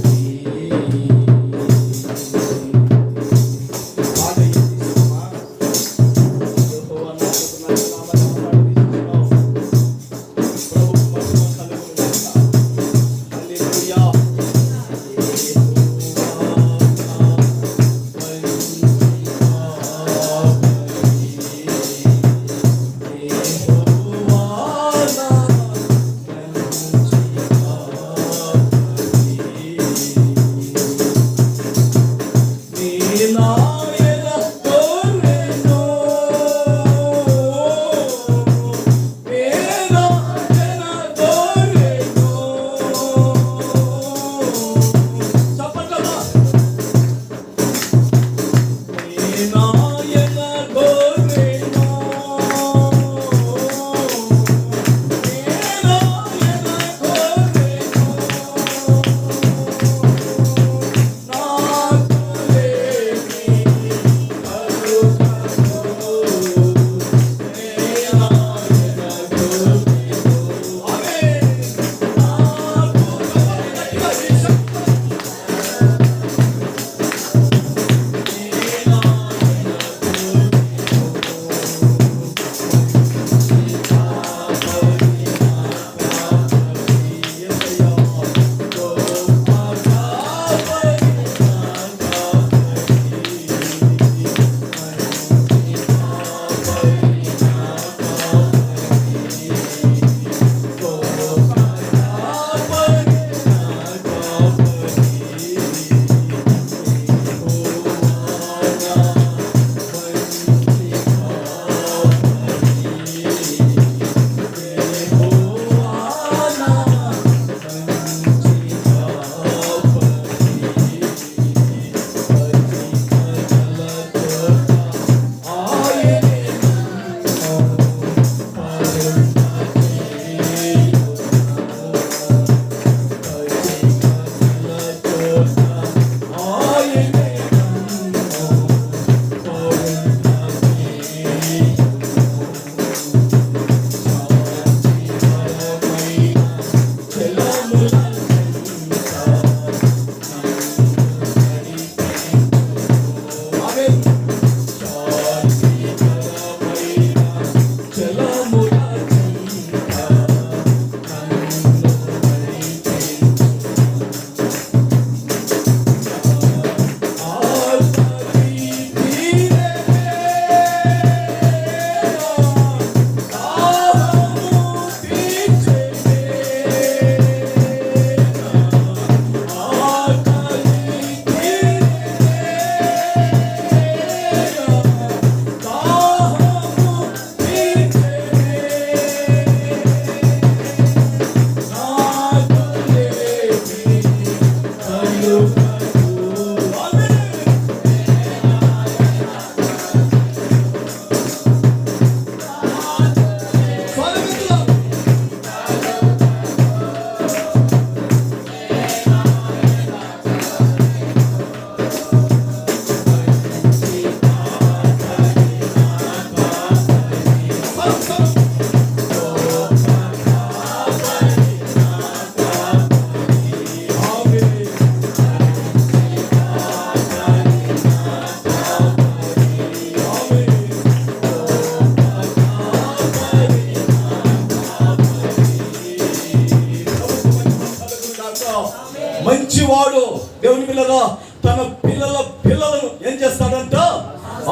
మంచివాడు దేవుని పిల్లగా తన పిల్లలను ఏం చేస్తాడంట?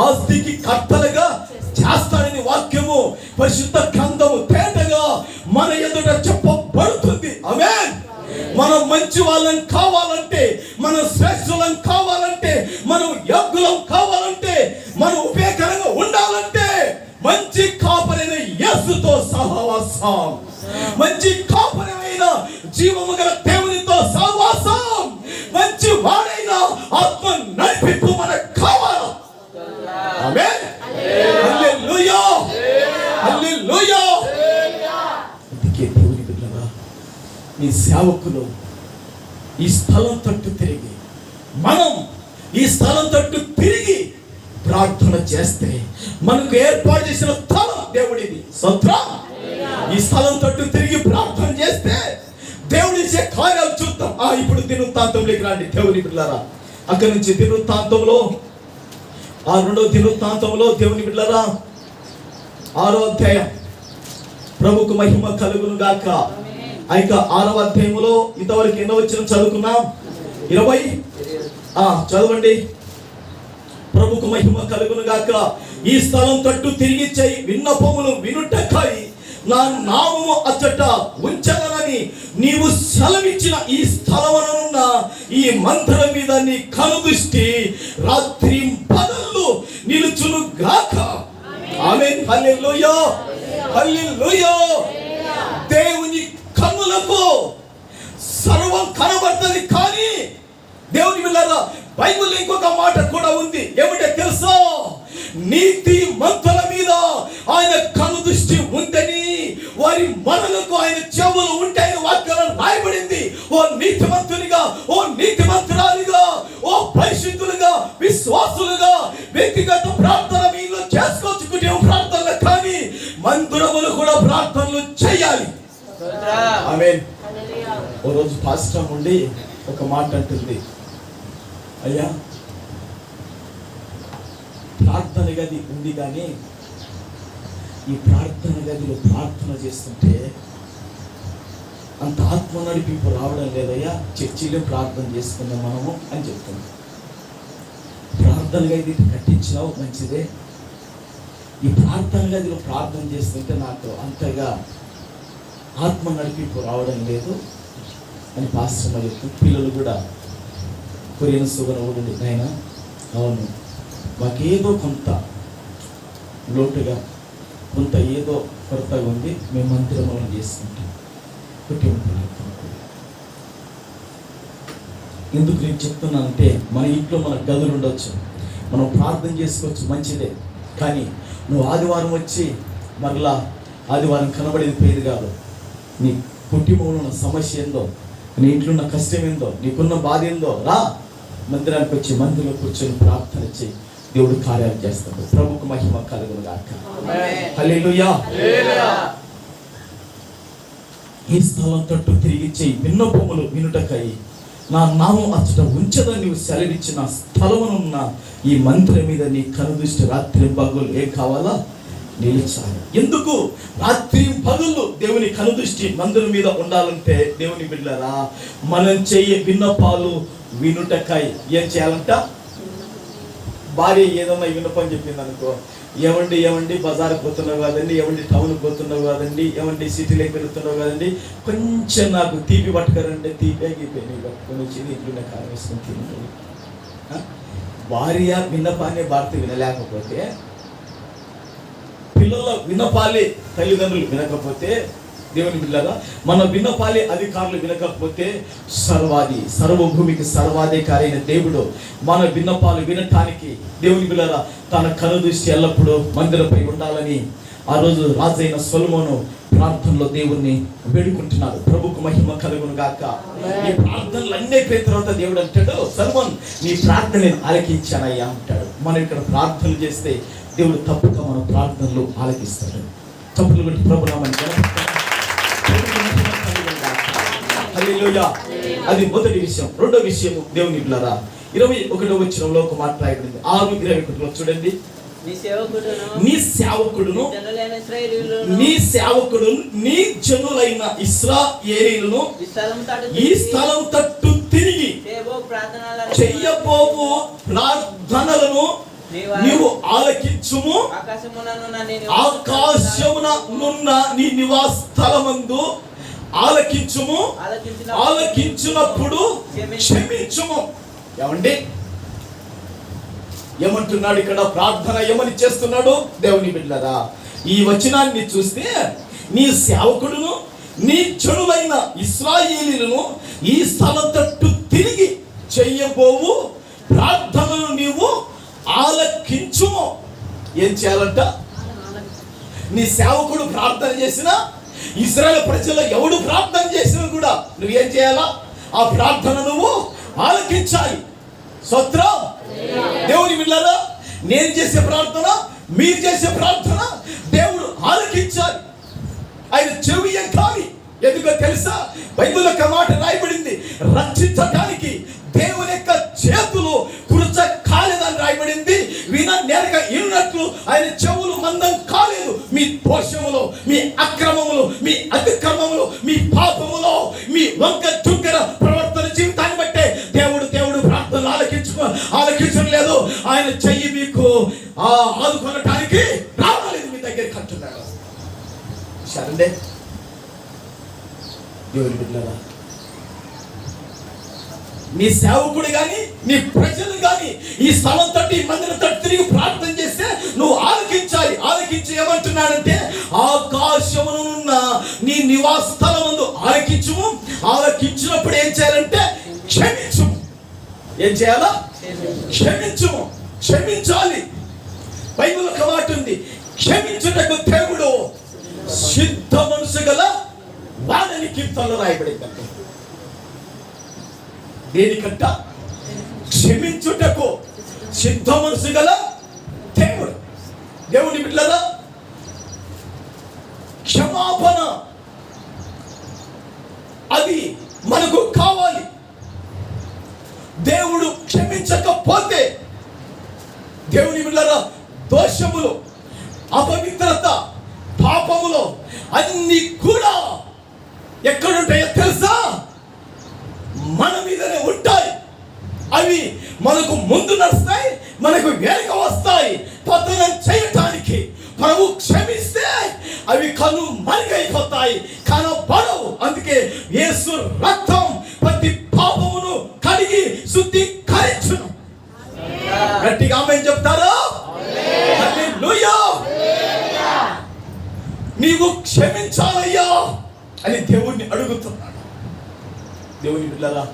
ఆస్తికి కర్తలుగా చేస్తాడని వాక్యము పరిశుద్ధ గ్రంథము తేటగా మన ఎదుట చెప్పబడుతుంది. ఆమేన్. మనం మంచి వాళ్ళని కావాలంటే, మనం శ్రేష్ఠులం కావాలంటే, మనం యోగ్యులం కావాలంటే, మనం ఉపయోగకరంగా ఉండాలంటే మంచి కాపరైన యేసుతో సహవాసం, మంచి కాపరైన జీవము గల దేవునితో సహవాసం, మంచి వాడైన ఆత్మ నడిపింపు మనకు కావాలి. ఆమేన్. హల్లెలూయా, హల్లెలూయా. అందుకే దేవుని బిడ్డలారా, ఈ సేవకులు ఈ స్థలం తట్టు తిరిగి, మనం ఈ స్థలం తట్టు తిరిగి ప్రార్థన చేస్తే మనకు ఏర్పాటు చేసిన స్థలం దేవుడిది. స్తోత్రం. ఈ స్థలం తట్టు తిరిగి ప్రార్థన చేస్తే దేవుడు ఇచ్చే కార్యాలు చూద్దాం. ఇప్పుడు దినవృత్తాంతంలోకి రండి దేవుని బిడ్డలారా. అక్కడి నుంచి దినవృత్తాంతంలో 2వ దినవృత్తాంతంలో దేవుని బిడ్డలారా 6వ అధ్యాయం, ప్రభుకు మహిమ కలుగును గాక. ఇక 6వ అధ్యాయంలో ఇంతవరకు ఎన్నో వచ్చిన చదువుకున్నాం? 20. చదవండి. ప్రభుకు మహిమ కలుగును గాక. ఈ స్థలం తట్టు తిరిగి చేయి విన్నపములు వినుటకై నా నామము అచ్చట ఉంచదనని నీవు సెలవిచ్చిన ఈ స్థలమునున్న ఈ మందిరం మీద నీ కనుదృష్టి రాత్రి పగళ్ళు నిలుచును గాక. ఆమేన్. హల్లెలూయా, హల్లెలూయా. దేవుని కన్నులకు సర్వం కనబడుతుంది. కానీ దేవుని బిడ్డలారా, బైబిల్ ఇంకొక మాట కూడా ఉంది. ఏమిటో తెలుసా? నీతి మంతుల మీద ఆయన కను దృష్టి ఉందని, వారి మనలకు ఆయన చెవులు ఉంటాయని వాక్యంలో రాయబడింది. ఓ నీతిమంతునిగా, ఓ నీతిమంతురాలిగా, ఓ పరిశుద్ధులుగా, విశ్వాసులుగా వ్యక్తిగత ప్రార్థన మీలో చేసుకోవచ్చు, కుటుంబ ప్రార్థనలు. కానీ మందిరములు కూడా ప్రార్థనలు చేయాలి. ఆమేన్. ఓ రోజు పాస్టర్ ఉండి ఒక మాట అంటుంది, అయ్యా ప్రార్థన గది ఉంది కానీ ఈ ప్రార్థన గదిలో ప్రార్థన చేస్తుంటే అంత ఆత్మ నడిపింపు రావడం లేదయ్యా, చర్చిలో ప్రార్థన చేసుకుందాం మనము అని చెప్తుంది. ప్రార్థన గది కట్టించినావు మంచిదే, ఈ ప్రార్థన గదిలో ప్రార్థన చేస్తుంటే నాకు అంతగా ఆత్మ నడిపింపు రావడం లేదు అని పాస్టర్ చెప్తుంది. పిల్లలు కూడా కొరియన్ సుగన ఊరుండి, ఆయన అవును మాకేదో కొంత లోటుగా, కొంత ఏదో కొరతగా ఉంది, మేము మందిరం చేసుకుంటాం. ఎందుకు నేను చెప్తున్నానంటే, మన ఇంట్లో మన గదులు ఉండొచ్చు, మనం ప్రార్థన చేసుకోవచ్చు, మంచిదే. కానీ నువ్వు ఆదివారం వచ్చి మరలా ఆదివారం కనబడేది పోయేది కాదు. నీ కుటుంబంలో ఉన్న సమస్య ఏందో, నీ ఇంట్లో ఉన్న కష్టం ఏందో, నీకున్న బాధ ఏందో, రా మందిరానికి వచ్చి మందిరంలో కూర్చొని ప్రార్థన చేయి, దేవుడు కార్యాలు చేస్తాడు. ప్రభుకు మహిమ కలుగును గాక. హల్లెలూయా. ఈ స్థలం తట్టు తిరిగి చేయి విన్నపములు వినుటకై నా నామం అచ్చట ఉంచదని నీవు సెలవిచ్చిన స్థలమునున్న ఈ మందిరం మీద నీ కనుదృష్టి రాత్రి పగలు ఏం కావాలా నిలిచాలి. ఎందుకు రాత్రి పగళ్ళు దేవుని కనుదృష్టి మందిరం మీద ఉండాలంటే, దేవుని బిడ్డలారా, మనం చెయ్యి విన్నపాలు వినుటకై ఏం చేయాలంట? భార్య ఏదన్నా విన్నపం చెప్పింది అనుకో, ఏమండి బజార్కి పోతున్నావు కాదండి, టౌన్కి పోతున్నావు కాదండి, సిటీలోకి వెళుతున్నావు కాదండి, కొంచెం నాకు తీపి పట్టుకరంటే తీపే గీపే పట్టుకొని వచ్చి ఇంట్లో కారం వేసుకొని తింటుంది. భార్య విన్నపాన్ని భర్త వినలేకపోతే, పిల్లల విన్నపాలి తల్లిదండ్రులు వినకపోతే, దేవుని బిడ్డలారా మన విన్నపాలి అధికారులు వినకపోతే, సర్వభూమికి సర్వాధికారి అయిన దేవుడు మన విన్నపాలు వినటానికి దేవుని బిడ్డలారా తన కనుదృష్టి ఎల్లప్పుడూ మందిరపై ఉండాలని ఆ రోజు రాజైన సొలొమోను ప్రార్థనలో దేవుణ్ణి వేడుకుంటున్నాడు. ప్రభుకు మహిమ కలుగును గాక. ఈ ప్రార్థనలు అన్నీ అయిపోయిన తర్వాత దేవుడు అంటాడు, సొలొమోన్ నీ ప్రార్థన ఆలకించానయ్యా అంటాడు. మనం ఇక్కడ ప్రార్థనలు చేస్తే దేవుడు తప్పుగా మన ప్రార్థనలు ఆలకిస్తాడు. తప్పులు బట్టి ప్రభునామాన్ని హల్లెలూయా. అది మొదటి విషయం. రెండో విషయం, దేవుని బిడ్డలారా 21వ వచనంలో ఒక మాట రాయబడింది. 6:21 చూడండి. నీ సేవకుడును నీ జనులైన ఇశ్రాయేలీయులను ఈ స్థలం తట్టు తిరిగి చెయ్యబోవు ప్రార్థనలను నీవు ఆలకించుము. ఆకాశమున నీ నివాస స్థలమందు ఆలకించుము. ఆలకించినప్పుడు క్షమించుము. ఏమండి ఏమంటున్నాడు ఇక్కడ? ప్రార్థన ఏమని చేస్తున్నాడు? దేవుని బిడ్డలారా ఈ వచనాన్ని చూస్తే, నీ సేవకుడును నీ జనులైన ఇశ్రాయేలీయులను ఈ స్థలం తట్టు తిరిగి చెయ్యబోవు ప్రార్థనలు నీవు ఆలకించుము. ఏం చేయాలంట? నీ సేవకుడు ప్రార్థన చేసినా, ఇశ్రాయేలు ప్రజల్లో ఎవడు ప్రార్థన చేసినా కూడా నువ్వేం చేయాలా? ఆ ప్రార్థన నువ్వు ఆలకించాలి. స్తోత్రం. దేవుని బిడ్డలారా నేను చేసే ప్రార్థన, మీరు చేసే ప్రార్థన దేవుడు ఆలకించాలి. ఆయన చెవి ఎక్కాలి. ఎందుకో తెలుసా? బైబిల్ ఒక మాట రాయబడింది, రక్షించడానికి దేవుని యొక్క చేతులు కురచ కాలేదని రాయబడింది. నేరక ఇన్నట్లు ఆయన చెవులు మందం కాలేదు. మీ దోషములో, మీ అక్రమములు, మీ అతిక్రమములు, మీ పాపములో, మీ వంక చుక్కర ప్రవర్తన జీవితాన్ని బట్టే దేవుడు ప్రార్థనలు ఆలకించడం లేదు. ఆయన చెయ్యి మీకు ఆదుకొనటానికి రావాలేదు, మీ దగ్గరికి అంటున్నాడు. సరే దేవుని బిడ్డలారా, నీ సేవకుడు కానీ, నీ ప్రజలు కానీ ఈ స్థలం తట్టి, మందిరం తట్టి తిరిగి ప్రార్థన చేస్తే నువ్వు ఆలకించాలి. ఆలకించి ఏమంటున్నాడంటే, ఆకాశమునున్న నీ నివాస స్థలమందు ఆలకించుము. ఆలకించినప్పుడు ఏం చేయాలంటే క్షమించుము. ఏం చేయాలా? క్షమించుము. క్షమించాలి. బైబిల్ ఒక మాట ఉంది, క్షమించుటకు దేవుడు సిద్ధ మనసు గల వాడని కీర్తనలో రాయబడిందంటే, దేనికంట? క్షమించుటకు సిద్ధ మనసు గల దేవుడు. దేవుని బిడ్డలారా, క్షమాపణ అది మనకు కావాలి. దేవుడు క్షమించకపోతే, దేవుని బిడ్డలారా, దోషములు, అపవిత్రత, పాపములు అన్ని కూడా ఎక్కడుంటాయో తెలుసా? మన మీదనే ఉంటాయి. అవి మనకు ముందు నడుస్తాయి, మనకు వెనక వస్తాయి. పతనం చేయటానికి ప్రభు క్షమిస్తే అవి కను మరుగైపోతాయి, కనబడవు. అందుకే యేసు రక్తం ప్రతి పాపమును కడిగి శుద్ధీకరించును. గట్టిగా ఆమేన్ చెప్తారా? హల్లెలూయా. నీవు క్షమించాలయ్యా అని దేవుణ్ణి అడుగుతున్నాడు. దేవుని బిడ్డలారా,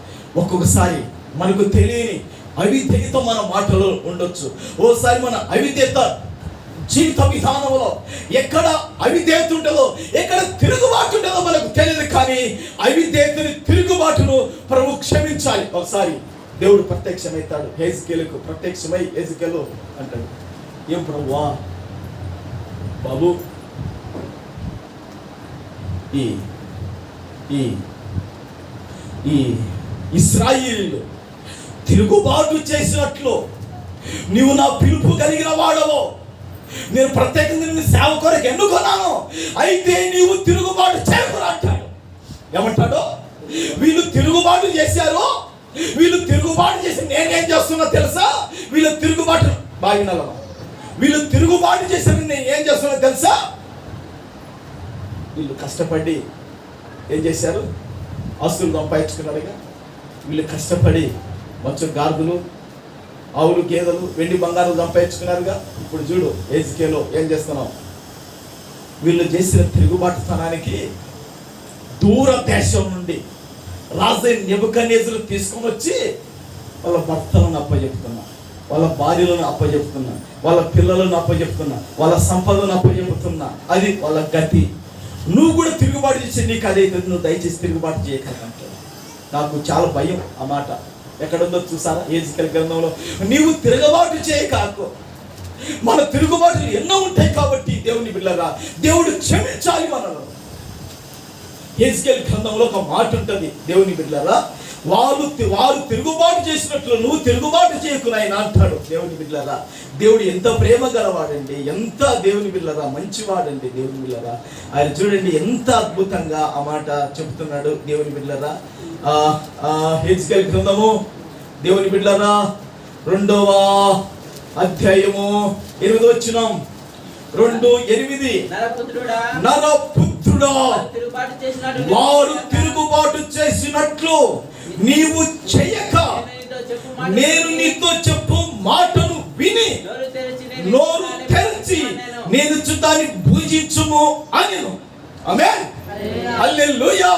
ఒక్కొక్కసారి మనకు తెలియని అవిధేయత మన మాటలో ఉండొచ్చు. ఓసారి మన అవిధేయత జీవిత విధానంలో ఎక్కడ అవిధేయత ఉంటుందో, ఎక్కడ తిరుగుబాటు ఉంటుందో మనకు తెలియదు. కానీ అవిధేయతని, తిరుగుబాటును ప్రభు క్షమించాలి. ఒకసారి దేవుడు ప్రత్యక్షమవుతాడు హెజ్కేలుకు. ప్రత్యక్షమై హెజ్కేలు అంటాడు, ఏం ప్రభువా, బాబు ఈ ఇశ్రాయేలు తిరుగుబాటు చేసినట్లు నీవు నా పిలుపు కలిగిన వాడవో, నేను ప్రత్యేకంగా నిన్ను సేవ కొరకు ఎన్నుకున్నాను, అయితే నీవు తిరుగుబాటు చేయకురా అంటాడు. ఏమంటాడు? వీళ్ళు తిరుగుబాటు చేశారు. వీళ్ళు తిరుగుబాటు చేసి నేనేం చేస్తున్నా తెలుసా? వీళ్ళు తిరుగుబాటు వీళ్ళు తిరుగుబాటు చేశారు, నేను ఏం చేస్తున్నా తెలుసా? వీళ్ళు కష్టపడి ఏం చేశారు? ఆస్తులు సంపాదించుకున్నారుగా. వీళ్ళు కష్టపడి మంచి గార్దులు, ఆవులు, గేదెలు, వెండి బంగారం సంపాదించుకున్నారుగా. ఇప్పుడు చూడు హెజ్కేలు ఏం చేస్తున్నావు? వీళ్ళు చేసిన తిరుగుబాటుతనానికి దూర దేశం నుండి రాజు నెబుకద్నెజరు తీసుకొని వచ్చి వాళ్ళ భర్తలను అప్పచెప్తున్నా, వాళ్ళ భార్యలను అప్పచెప్తున్నా, వాళ్ళ పిల్లలను అప్పచెప్తున్నా, వాళ్ళ సంపదను అప్పచెప్తున్నా. అది వాళ్ళ గతి. నువ్వు కూడా తిరుగుబాటు చేసి నీకు అదైతే నువ్వు దయచేసి తిరుగుబాటు చేయకంటే. నాకు చాలా భయం ఆ మాట. ఎక్కడుందో చూసారా? హెజ్కేలు గ్రంథంలో, నీవు తిరుగుబాటు చేయకాకు. మన తిరుగుబాటులు ఎన్నో ఉంటాయి కాబట్టి దేవుని బిడ్డలారా, దేవుడు క్షమించాలి మనలో. హెజ్కేలు గ్రంథంలో ఒక మాట ఉంటుంది, దేవుని బిడ్డలారా, వారు తిరుగుబాటు చేసినట్లు నువ్వు తిరుగుబాటు చేయకుని ఆయన అంటాడు. దేవుని బిడ్డలారా, దేవుడు ఎంత ప్రేమ గలవాడండి, ఎంత దేవుని బిడ్డలారా మంచివాడండి. దేవుని బిడ్డలారా, ఆయన చూడండి ఎంత అద్భుతంగా ఆ మాట చెబుతున్నాడు. దేవుని బిడ్డలారా, హెజ్కేలు గ్రంథము దేవుని బిడ్డలారా 2వ అధ్యాయము 8వ వచనం, 2:8, నరపుత్రుడా వారు తిరుగుబాటు చేసినట్లు నీవు చేయక నేను నీతో చెప్పు మాటను విని నోరు తెరిచి నేను దాన్ని భుజించుము అనెను. ఆమేన్. హల్లెలూయా.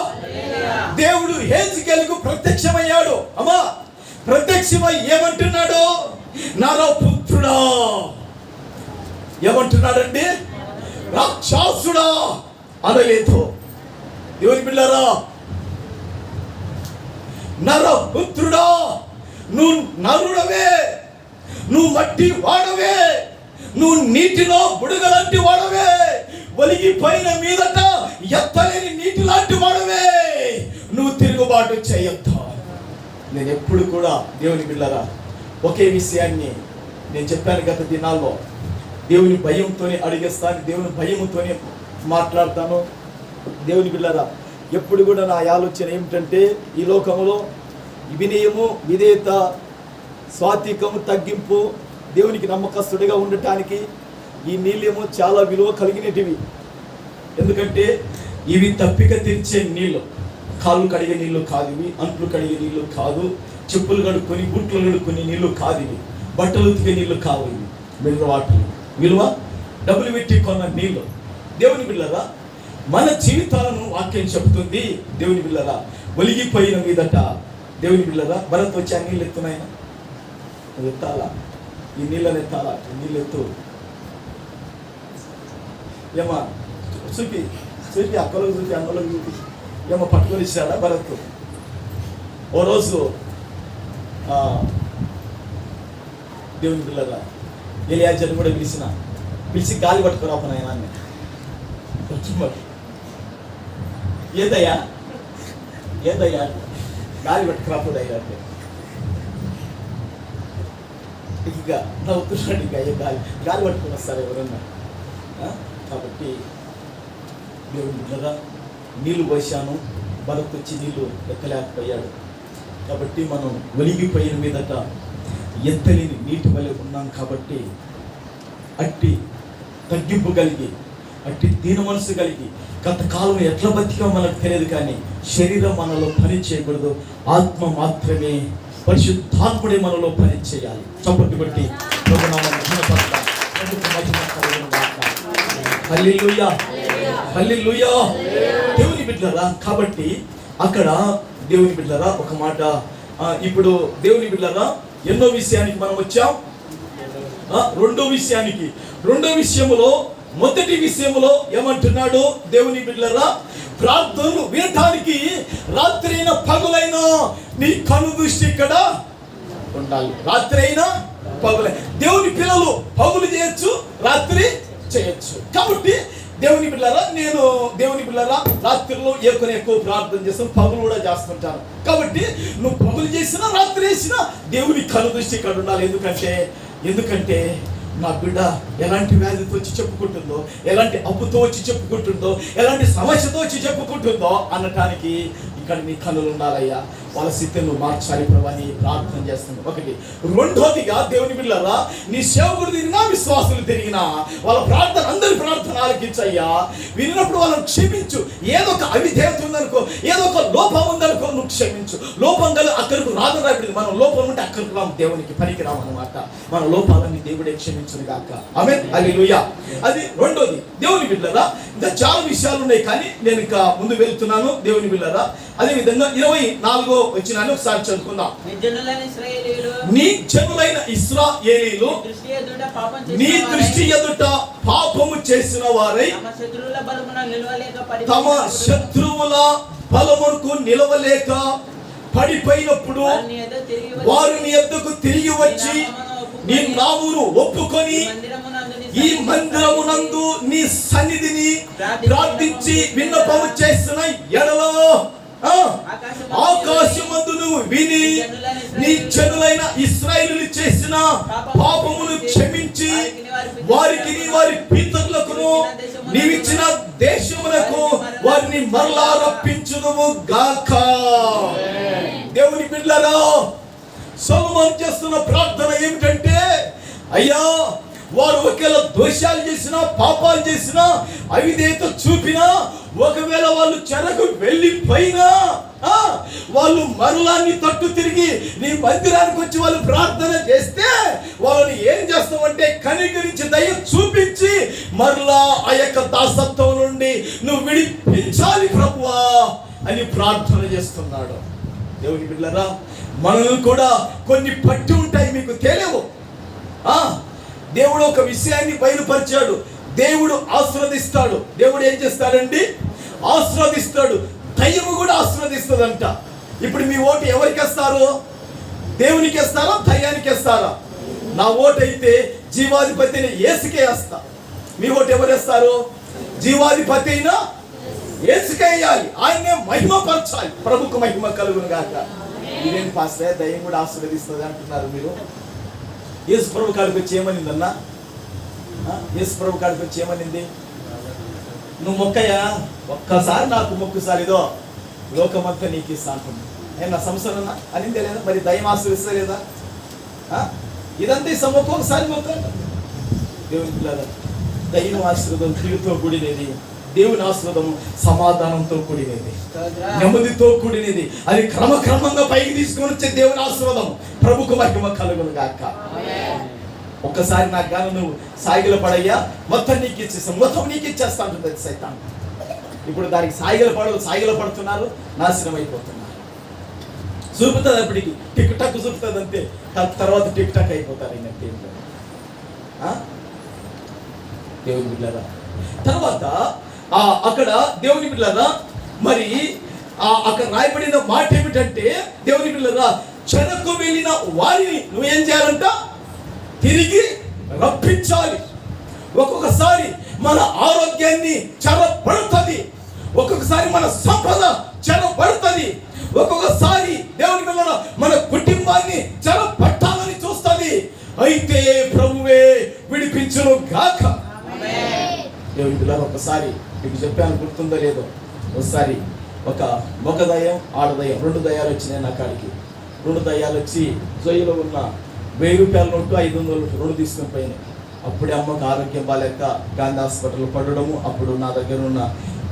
దేవుడు హెజ్కేలుకు ప్రత్యక్షమయ్యాడు. అమ్మా, ప్రత్యక్షమై ఏమంటున్నాడు? నరపుత్రుడా. ఏమంటున్నాడండి? రాక్షసుడా అనలేదు. దేవుని బిడ్డలారా, నరపుత్రుడా, నువ్వు నరుడవే, నువ్వు మట్టి వాడవే, నువ్వు నీటిలో బుడగలాంటి వాడవే, ఒలిగిపోయిన మీదట ఎత్తలేని నీటి లాంటి వాడవే, నువ్వు తిరుగుబాటు చేయొద్దు. నేను ఎప్పుడు కూడా దేవుని బిడ్డలారా ఒకే విషయాన్ని నేను చెప్పాను గత దినాల్లో, దేవుని భయంతోనే అడిగేస్తాను, దేవుని భయంతోనే మాట్లాడతాను. దేవుని బిడ్డలారా ఎప్పుడు కూడా నా ఆలోచన ఏమిటంటే, ఈ లోకంలో వినయము, విధేయత, స్వాతికము, తగ్గింపు, దేవునికి నమ్మకస్తుడిగా ఉండటానికి ఈ నీళ్ళేమో చాలా విలువ కలిగినటివి. ఎందుకంటే ఇవి తప్పిక తీర్చే నీళ్ళు, కాళ్ళు కడిగే నీళ్ళు కాదు ఇవి, అంట్లు కడిగే నీళ్ళు కాదు, చెప్పులు కడుక్కొని బుట్లు కడుక్కొని నీళ్ళు కాదు ఇవి, బట్టలు ఉతికే నీళ్ళు కావు ఇవి, మినరల్ వాటర్ విలువ డబ్బులు పెట్టి కొన్న నీళ్ళు. దేవుని బిడ్డలారా మన జీవితాలను వాక్యం చెబుతుంది. దేవుని బిడ్డలారా ఒలిగిపోయిన మీదట, దేవుని బిడ్డలారా భరత్ వచ్చి ఆ నీళ్ళు ఎత్తున్నాయన, నువ్వు ఎత్తాలా, ఈ నీళ్ళని ఎత్తాలా, ఈ నీళ్ళు ఎత్తు ఏమా చూపి చూపి, అక్కలో చూపి, అన్నలో చూపి, ఏమో పట్టుకొని ఇచ్చాడా భరత్. ఓ రోజు దేవుని పిల్లరా ఎలియాజర్ని కూడా పిలిచి గాలి పట్టుకురా నాయనాన్ని. ఏదయ్యా గాలి పట్టుకురాపోదయ్యా అంటే ఇక నవ్వుతున్నాడు. ఇక గాలి పట్టుకుని వస్తారు ఎవరన్నా. కాబట్టి దేవుని బిడ్డలారా నీళ్లు పోసాను, భరత్ వచ్చి నీళ్లు ఎక్కలేకపోయాడు. కాబట్టి మనం ఒలిగిపోయిన మీదట ఎత్తలేని నీటి వలె ఉన్నాం. కాబట్టి అట్టి తగ్గింపు కలిగి, అట్టి దీన మనసు కలిగి, గత కాలం ఎట్లా బతికా మనకు తెలియదు, కానీ శరీరం మనలో పని చేయకూడదు, ఆత్మ మాత్రమే, పరిశుద్ధాత్ముడే మనలో పని చేయాలి. చప్పటి బట్టి హల్లెలూయా, హల్లెలూయా. దేవుని బిడ్డలారా కాబట్టి అక్కడ దేవుని బిడ్డలారా ఒక మాట, ఇప్పుడు దేవుని బిడ్డలారా ఎన్నో విషయానికి మనం వచ్చాం. రెండో విషయములో మొదటి విషయములో ఏమంటున్నాడు దేవుని బిడ్డలారా, ప్రార్థనలు వినటానికి రాత్రి అయినా పగులైనా నీ కను దృష్టి ఇక్కడ ఉండాలి. రాత్రి అయినా పగులై, దేవుని పిల్లలు పగులు చేయొచ్చు, రాత్రి చేయొచ్చు. కాబట్టి దేవుని బిడ్డలారా దేవుని బిడ్డలారా రాత్రిలో ఎక్కువ ప్రార్థన చేస్తాను, పగులు కూడా చేస్తుంటాను. కాబట్టి నువ్వు పగులు చేసినా రాత్రి వేసినా దేవుని కను దృష్టి ఇక్కడ ఉండాలి. ఎందుకంటే నా బిడ్డ ఎలాంటి వ్యాధితో వచ్చి చెప్పుకుంటుందో, ఎలాంటి అప్పుతో వచ్చి చెప్పుకుంటుందో, ఎలాంటి సమస్యతో వచ్చి చెప్పుకుంటుందో అనటానికి ఇక్కడ నీ కన్నులు ఉండాలయ్యా. వాళ్ళ స్థితిని మార్చాలి ప్రభు అని ప్రార్థన చేస్తుంది. ఒకటి. రెండోదిగా దేవుని బిడ్డలారా నీ సేవకుడు తిరిగినా, విశ్వాసులు తిరిగినా వాళ్ళ ప్రార్థన, అందరి ప్రార్థన ఆలకించయ్యా. విన్నప్పుడు వాళ్ళని క్షమించు. ఏదో ఒక అవిధేయత ఉందనుకో, ఏదో ఒక లోపం ఉందనుకో, నువ్వు క్షమించు. లోపం గల అక్కడికి రాదు. మనం లోపం ఉంటే అక్కడికి రాము, దేవునికి పనికి రామన్నమాట. మన లోపాలన్నీ దేవుడే క్షమించును గాక. ఆమేన్, హల్లెలూయా. అది రెండోది. దేవుని బిడ్డలారా ఇంకా చాలా విషయాలు ఉన్నాయి, కానీ నేను ఇంకా ముందు వెళ్తున్నాను. దేవుని బిడ్డలారా అదే విధంగా 24వ వచనాన్ని ఒకసారి చదువుకుందాం. నీ జనులైన ఇశ్రాయేలీయులు నీ దృష్టి ఎదుట పాపము చేసిన వారై తమ శత్రువుల బలమునకు నిలవలేక పడిపోయినప్పుడు వారు నీ యొద్దకు తిరిగి వచ్చి నీ నామమును ఒప్పుకొని ఈ మందిరమునందు నీ సన్నిధిని ప్రార్థించి విన్నపము చేసిన ఎడలో ఆకాశమందు నువ్వు విని నీ జనులైన ఇశ్రాయేలీయులు చేసిన పాపమును క్షమించి వారికి వారి పితరులకు నీవిచ్చిన దేశమునకు వారిని మరలా రప్పించుదువు గాక. దేవుని బిడ్డలారా సొలొమోను చేస్తున్న ప్రార్థన ఏమిటంటే, అయ్యా వారు ఒకవేళ దోషాలు చేసినా, పాపాలు చేసినా, అవిధేయత చూపినా, ఒకవేళ వాళ్ళు చెరకు వెళ్ళిపోయినా, వాళ్ళు మరలాన్ని తట్టు తిరిగి నీ మందిరానికి వచ్చి వాళ్ళు ప్రార్థన చేస్తే వాళ్ళని ఏం చేస్తామంటే కనికరించి దయ చూపించి మరలా ఆ యొక్క దాసత్వం నుండి నువ్వు విడిపించాలి ప్రభువా అని ప్రార్థన చేస్తున్నాడు. దేవుని బిడ్డలారా మనల్ని కూడా కొన్ని పట్టి ఉంటాయి, మీకు తెలియవు. దేవుడు ఒక విషయాన్ని బయలుపరిచాడు, దేవుడు ఆశీర్వదిస్తాడు. దేవుడు ఏం చేస్తాడండి? ఆశీర్వదిస్తాడు. దయ్యము కూడా ఆశీర్వదిస్తుందంట. ఇప్పుడు మీ ఓటు ఎవరికి వేస్తారు? దేవునికి వేస్తారా, దయ్యానికి వేస్తారా? నా ఓటైతే జీవాధిపతిని యేసుకే వేస్తా. మీ ఓటు ఎవరు వేస్తారు? జీవాధిపతి అయినా యేసుకే వేయాలి. ఆయన్నే మహిమపరచాలి. ప్రభుకు మహిమ కలుగును గాక. ఇదేం పాస్టర్ దయ్యం కూడా ఆశీర్వదిస్తుంది అంటున్నారు మీరు. యేసు ప్రభు కాడికి వచ్చి ఏమనిందన్నా? యేసు ప్రభు కాడికి వచ్చి ఏమనింది? నువ్వు మొక్కయ్యా, ఒక్కసారి నాకు మొక్కుసారి ఇదో లోకమంతా నీకు ఇస్తా అంటుంది. నేను నా సంవత్సరం అనిందే లేదా? మరి దయ్యం ఆశీర్వదిస్తా లేదా? ఇదంతా ఈ మొక్క ఒకసారి మొక్క. దేవుని పిల్లలు, దైవ ఆశీర్వాదం తీరుతో కూడినది. దేవుని ఆశీర్వాదం సమాధానంతో కూడినది, నెమ్మదితో కూడినది. అది క్రమక్రమంగా పైకి తీసుకొని వచ్చే దేవుని ఆశీర్వాదం. ప్రభుకు మహిమ కలుగును గాక. ఒక్కసారి నాకు గాను నువ్వు సాగిల పడయ్యా, మొత్తం నీకు ఇచ్చేస్తాను, మొత్తం నీకు ఇచ్చేస్తా ఉంటుంది సైతాన్. ఇప్పుడు దానికి సాగిల పడుతున్నారు, నాశనం అయిపోతున్నారు. చూపుతుంది అప్పటికి, టిక్ టక్ చూపుతుంది అంతే. తర్వాత టిక్ టక్ అయిపోతారు. దేవుని బిడ్డలారా, తర్వాత అక్కడ దేవుని బిడ్డలారా, మరి అక్కడ రాయబడిన మాట ఏమిటంటే, దేవుని బిడ్డలారా, చెరకు వెళ్ళిన వారిని నువ్వేం చేయాలంట? తిరిగి రప్పించాలి. ఒక్కొక్కసారి మన ఆరోగ్యాన్ని చెరపడుతుంది, ఒక్కొక్కసారి మన సంపద చెరపడుతుంది, ఒక్కొక్కసారి దేవుని బిడ్డలారా మన కుటుంబాన్ని చెరపట్టాలని చూస్తుంది. అయితే ప్రభువే విడిపించును గాక. దేవుని బిడ్డలారా, ఒకసారి మీకు చెప్పాను, గుర్తుందో లేదో, ఒకసారి ఒక మగ దయ్యం, ఆడ దయ్యం, 2 దయ్యాలు వచ్చినాయి నా కాడికి. 2 దయ్యాలు వచ్చి జొయ్యలో ఉన్న 1000 రూపాయల నోటు, 500 నోటు 2 తీసుకొని పోయినాయి. అప్పుడే అమ్మకు ఆరోగ్యం బాగాలేక గాంధీ హాస్పిటల్ పడడము. అప్పుడు నా దగ్గర ఉన్న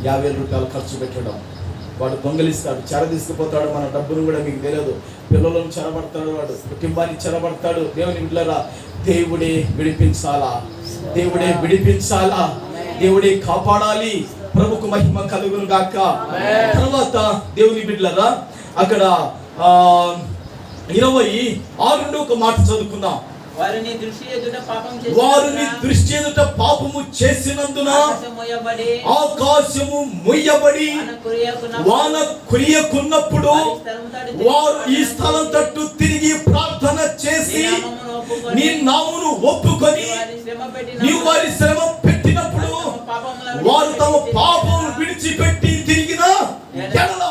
50,000 రూపాయలు ఖర్చు పెట్టడం. వాడు దొంగలిస్తాడు, చెర తీసుకుపోతాడు. మన డబ్బును కూడా మీకు తెలియదు. పిల్లలను చెరబడతాడు, వాడు కుటుంబాన్ని చెరబడతాడు. దేవుని బిడ్డలారా, దేవుడే విడిపించాలా, దేవుడే విడిపించాలా, దేవుడే కాపాడాలి. ప్రభుకు మహిమ కలుగును గాక. తర్వాత దేవుని బిడ్డలారా, అక్కడ 26 ఒక మాట చదువుకుందాం. వారిని దృష్టి ఎదుట పాపము చేసినందున ఆకాశము మొయ్యబడి వాన కురియకున్నప్పుడు వారు ఈ స్థలం తట్టు తిరిగి ప్రార్థన చేసి నీ నామమును ఒప్పుకొని నీవు వారి శ్రమ పెట్టినప్పుడు వారు తమ పాపమును విడిచిపెట్టి తిరిగిన ఎడల,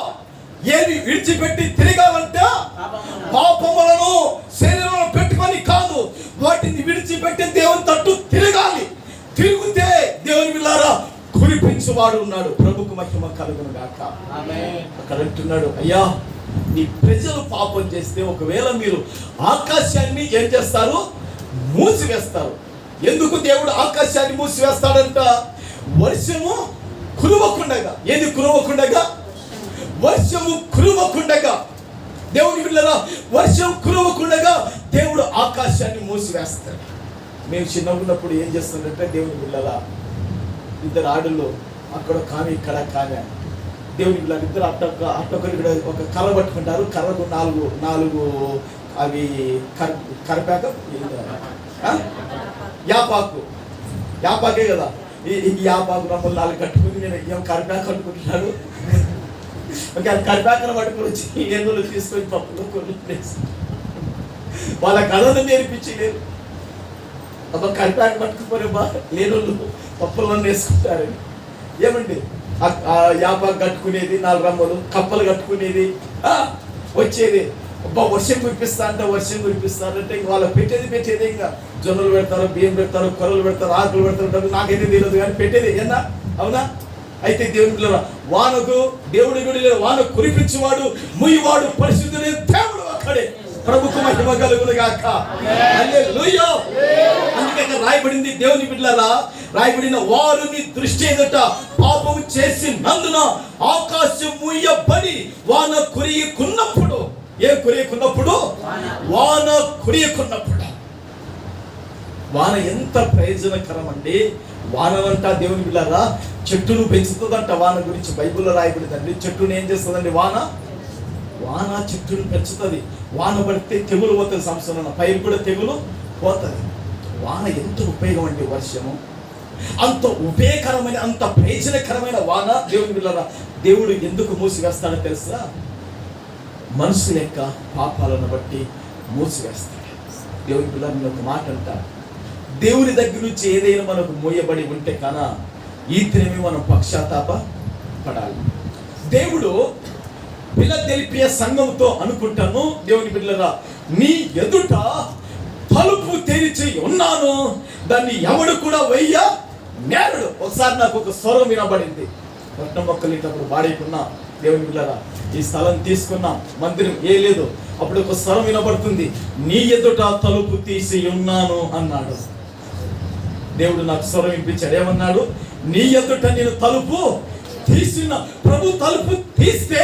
ఏమి విడిచిపెట్టి తిరగాలంటే పాపములను శరీరంలో పెట్టుకొని కాదు, వాటిని విడిచిపెట్టి దేవుని తట్టు తిరగాలి. తిరిగితే దేవుని బిడ్డలారా కురిపించువాడు ఉన్నాడు. ప్రభుకు మహిమ కలుగును గాక. అక్కడ అంటున్నాడు, అయ్యా నీ ప్రజలు పాపం చేస్తే ఒకవేళ మీరు ఆకాశాన్ని ఏం చేస్తారు? మూసివేస్తారు. ఎందుకు దేవుడు ఆకాశాన్ని మూసివేస్తాడంట? వర్షము కురవకుండగా. ఏది కురవకుండగా? వర్షము కురవకుండగా. దేవుని బిడ్డలారా, వర్షం కురవకుండగా దేవుడు ఆకాశాన్ని మూసివేస్తాడు. మేము చిన్నగున్నప్పుడు ఏం చేస్తుందంటే, దేవుని బిడ్డలారా, 2 ఆడుల్లో అక్కడ కానీ ఇక్కడ కానీ, దేవుని బిడ్డలారా ఇద్దరు అట్టొకరి కూడా ఒక కర్ర పట్టుకుంటారు. కర్రకు 4 అవి కరిపాక, యాపాకే కదా. ఈ యాపాకు రమ్మలు 4 కట్టుకుని నేను ఏం కరిపాక కట్టుకుంటున్నాడు. కరిపాకన పట్టుకుని వచ్చి ఎన్నులు తీసుకొని పప్పులు కొన్ని వాళ్ళ కథను నేర్పించలేదు. అబ్బా కరిపాక పట్టుకుపోరే బా లేనోళ్ళు పప్పులను వేసుకుంటారని. ఏమండి యాపాకు కట్టుకునేది, 4 రమ్మలు కప్పలు కట్టుకునేది, వచ్చేది. అబ్బా వర్షం కురిపిస్తా అంటే వర్షం కురిపిస్తారంటే ఇంక వాళ్ళు పెట్టేది ఇంకా జొన్నలు పెడతారు, బియ్యం పెడతారు, కొరలు పెడతారు, ఆకులు పెడతారు. నాకైతే తెలియదు కానీ పెట్టేది ఏనా? అవునా? అయితే దేవుని బిడ్డలారా, వానకు దేవుడి గుడిలో వాన కురిపించేవాడు, ముయ్యవాడు, పరిశుద్ధుడే దేవుడు అక్కడే. ప్రభుకు మహిమ కలుగును గాక. హల్లెలూయా. అందుకే రాయబడింది, దేవుని బిడ్డలారా, రాయబడిన వారు నీ దృష్టి ఎదుట పాపము చేసినందున ఆకాశం ముయ్యబడి వాన కురియకున్నప్పుడు. ఏం కురియకున్నప్పుడు? వాన కురియకున్నప్పుడు. వాన ఎంత ప్రయోజనకరం అండి. వానవంట దేవుని బిడ్డలారా చెట్టును పెంచుతుందంట. వాన గురించి బైబిల్లో రాయబడిందండి. చెట్టును ఏం చేస్తుందండి? వాన చెట్టును పెంచుతుంది. వాన పడితే తెగులు పోతుంది. సంవత్సరం పైరు కూడా తెగులు పోతుంది. వాన ఎంత ఉపయోగం అండి. వర్షము అంత ఉపయోగకరమైన, అంత ప్రయోజనకరమైన వాన. దేవుని బిడ్డలారా, దేవుడు ఎందుకు మూసివేస్తాడో తెలుసా? మనుషుల యొక్క పాపాలను బట్టి మూసివేస్తాడు. దేవుని పిల్లలు ఒక మాట అంటారు, దేవుని దగ్గర నుంచి ఏదైనా మనకు మోయబడి ఉంటే కానా ఈ దినమే మనం పశ్చాత్తాప పడాలి. దేవుడు ఫిలదెల్ఫియా సంఘంతో అనుకుంటాను, దేవుని బిడ్డలారా, నీ ఎదుట తలుపు తెరిచి ఉన్నాను, దాన్ని ఎవడు కూడా వెయ్య నేరడు. ఒకసారి నాకు ఒక స్వరం వినబడింది. పట్నం మొక్కలేటప్పుడు బాడేకున్నా, దేవుని బిడ్డలారా, ఈ స్థలం తీసుకున్నాం, మందిరం ఏ లేదు, అప్పుడు ఒక స్వరం వినబడుతుంది, నీ ఎదుట తలుపు తీసి ఉన్నాను అన్నాడు. దేవుడు నాకు స్వరం వినిపించాడు, ఏమన్నాడు, నీ ఎదుట నేను తలుపు తీసిన. ప్రభు తలుపు తీస్తే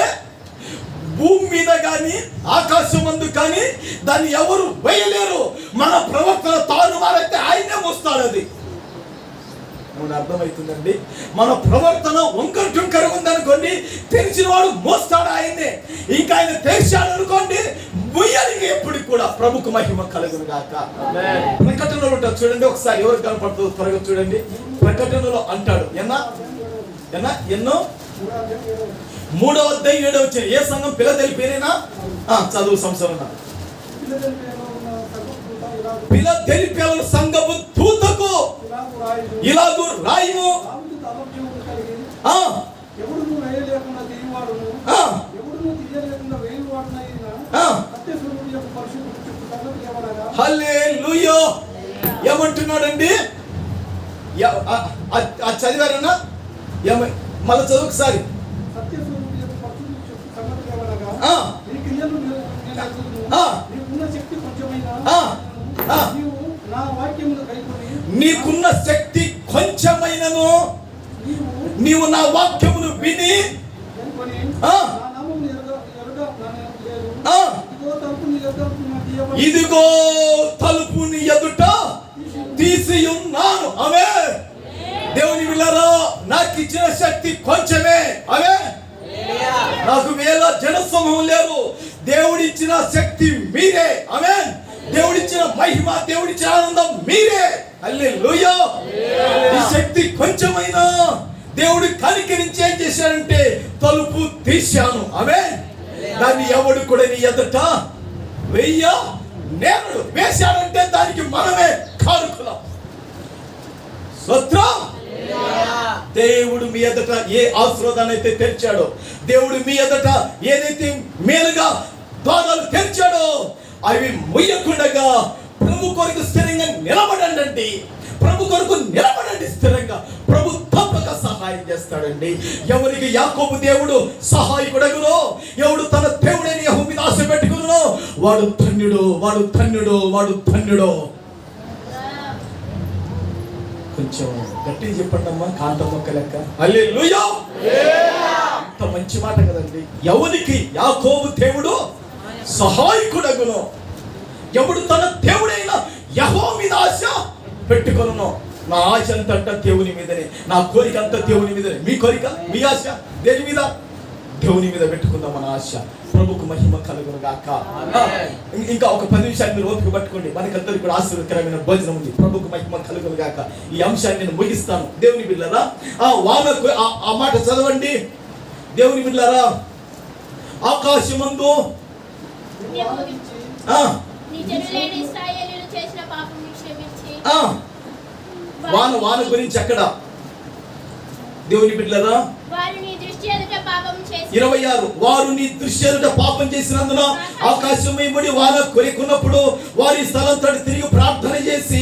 భూమి మీద కానీ ఆకాశం మందు కానీ దాన్ని ఎవరు వేయలేరు. మన ప్రవర్తన తారుమారైతే ఆయనే మోస్తాడు. అది అర్థమవుతుందండి. మన ప్రవర్తన వంకర టుంకర ఉందనుకోండి, తెరిచిన వాడు మోస్తాడు ఆయనే. ఇంకా ఆయన తెరిచాడు అనుకోండి, ముయ్యాలి ఎప్పటికి కూడా. ప్రభుకు మహిమ కలుగును గాక. ప్రకటనలో ఉంటాడు చూడండి, ఒకసారి ఎవరికి కనపడుతుందో త్వరగా చూడండి. ప్రకటనలో అంటాడు, ఎన్నో 3వ అధ్యాయం 7వ వచనం. ఏ సంఘం? ఫిలదెల్ఫియానా? చదువు సంవత్సరం. ఫిలదెల్ఫియా సంఘము దూతకు ఇలాగు రాయుము, హల్లెలూయా. ఏమంటున్నాడండి? చదివారన్నా? మళ్ళీ చదువు ఒకసారి. నీకున్న శక్తి కొంచెమైనను నీవు నా వాక్యమును విని ఇదిగో తలుపు నీ ఎదుట తీసి ఉన్నాను. అవే దేవుని బిడ్డలారా, నాకు ఇచ్చిన శక్తి కొంచెమే. అవే నాకు వేల జనసమూహం లేరు. దేవుడిచ్చిన శక్తి మీరే. ఆమేన్. దేవుడిచ్చిన మహిమ, దేవుడిచ్చిన ఆనందం మీరే. హల్లెలూయా. ఈ శక్తి కొంచెమైనా దేవుడు కనికరించి ఏం చేశాడంటే తలుపు తీశాను. ఆమేన్. దాన్ని ఎవడు కూడా నీ ఎదుట వెయ్య నేరుడు. వేశాడంటే దానికి మనమే కారుకులం. స్తోత్రం. దేవుడు మీ ఎదుట ఏ ఆశీర్వాదాన్ని అయితే తెరిచాడో, దేవుడు మీ ఎదుట ఏదైతే మేలుగా ద్వారాలు తెరిచాడో అవి ముయ్యకుండగా ప్రభు కొరకు స్థిరంగా నిలబడండి. ప్రభు కొరకు నిలబడండి స్థిరంగా. ప్రభు తప్పక సహాయం చేస్తాడండి. ఎవరికి యాకోబు దేవుడు సహాయకుడగునో, ఎవడు తన దేవుడైన యెహోవా మీద ఆశ పెట్టుకునో వాడు ధన్యుడు, వాడు ధన్యుడు, వాడు ధన్యుడు. కొంచెం గట్టిగా చెప్పండి అమ్మా, కాంత మొక్క లెక్క. హల్లెలూయా. అంత మంచి మాట కదండి. ఎవరికి యాకోబు దేవుడు సహాయకుడగునో, ఎవడు తన దేవుడైన యెహోవా మీద ఆశ పెట్టుకొనునో. నా ఆశ అంతా దేవుని మీదనే, నా కోరిక అంతా దేవుని మీదనే. మీ కోరిక, మీ ఆశ దేని మీద? దేవుని మీద పెట్టుకుందాం మన ఆశ. ప్రభుకు మహిమ కలుగును గాక. ఇంకా ఒక 10 నిమిషాలు మీరు ఓపిక పట్టుకోండి. మనకందరికీ కూడా ఆశీర్వదకరమైన భోజనం ఉంది. ప్రభుకు మహిమ కలుగును గాక. ఈ అంశాన్ని నేను ముగిస్తాను. దేవుని బిడ్డలారా, ఆ మాట చదవండి. దేవుని బిడ్డలారా, ఆకాశమందు వాన గురించి అక్కడ దేవుని బిడ్డలారా 26 వారు నీ దృష్టి ఎదుట పాపం చేసినందున ఆకాశం వేయబడి వాన కొరికున్నప్పుడు వారి స్థలం తోటి తిరిగి ప్రార్థన చేసి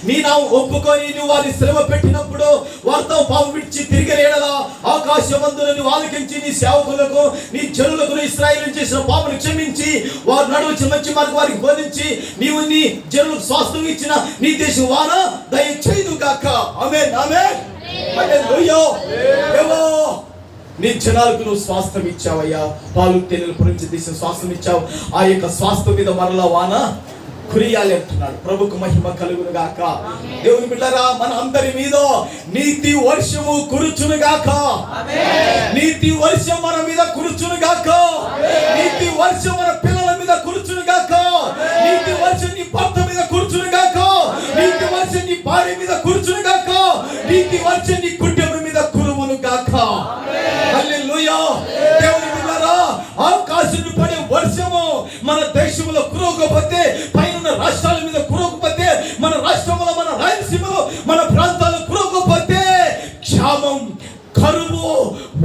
నీ నామం ఒప్పుకొని నువ్వు వారి శ్రమ పెట్టినప్పుడు వారితో పాపం విడిచి తిరిగి రేడలా ఆకాశమందున నువ్వు ఆలకించి నీ సేవకులకు నీ జనులకు ఇశ్రాయేలు చేసిన పాపను క్షమించి వారు నడువచ్చిన మంచి మార్గం వారికి బోధించి నీవు నీ జనులకు స్వాస్థ్యం ఇచ్చిన నీ దేశం వాన దయచేయును గాక. ఆమేన్, ఆమేన్, హల్లెలూయా. దేవా, నీ జనాలకు నువ్వు స్వాస్థ్యం ఇచ్చావయ్యా. పాలు తేనెలు పురించి దేశం స్వాస్థ్యం ఇచ్చావు. ఆ యొక్క స్వాస్థ్యం మీద మరలా వాన కురియాలి అంటున్నాడు. ప్రభుకు మహిమ కలుగును గాక. దేవుని బిడ్డలారా, మన అందరి మీద నీతి వర్షము కురుచును గాక. నీతి వర్షం మన మీద కురుచును గాక. నీతి వర్షం మన పిల్లల మీద కురుచును గాక. నీతి వర్షం నీ భర్త మీద కురుచును గాక. నీతి వర్షం నీ భార్య మీద కురుచును గాక. నీతి వర్షం నీ కుటుంబం మీద కురుమును గాక. హల్లెలూయా. దేవుని బిడ్డలారా, ఆకాశం పడే వర్షము మన దేశంలో కురవకపోతే పైన రాష్ట్రాల మీద కురవకపోతే, మన రాష్ట్రంలో, మన రాయలసీమలో, మన ప్రాంతాల్లో కురవకపోతే క్షామం, కరువు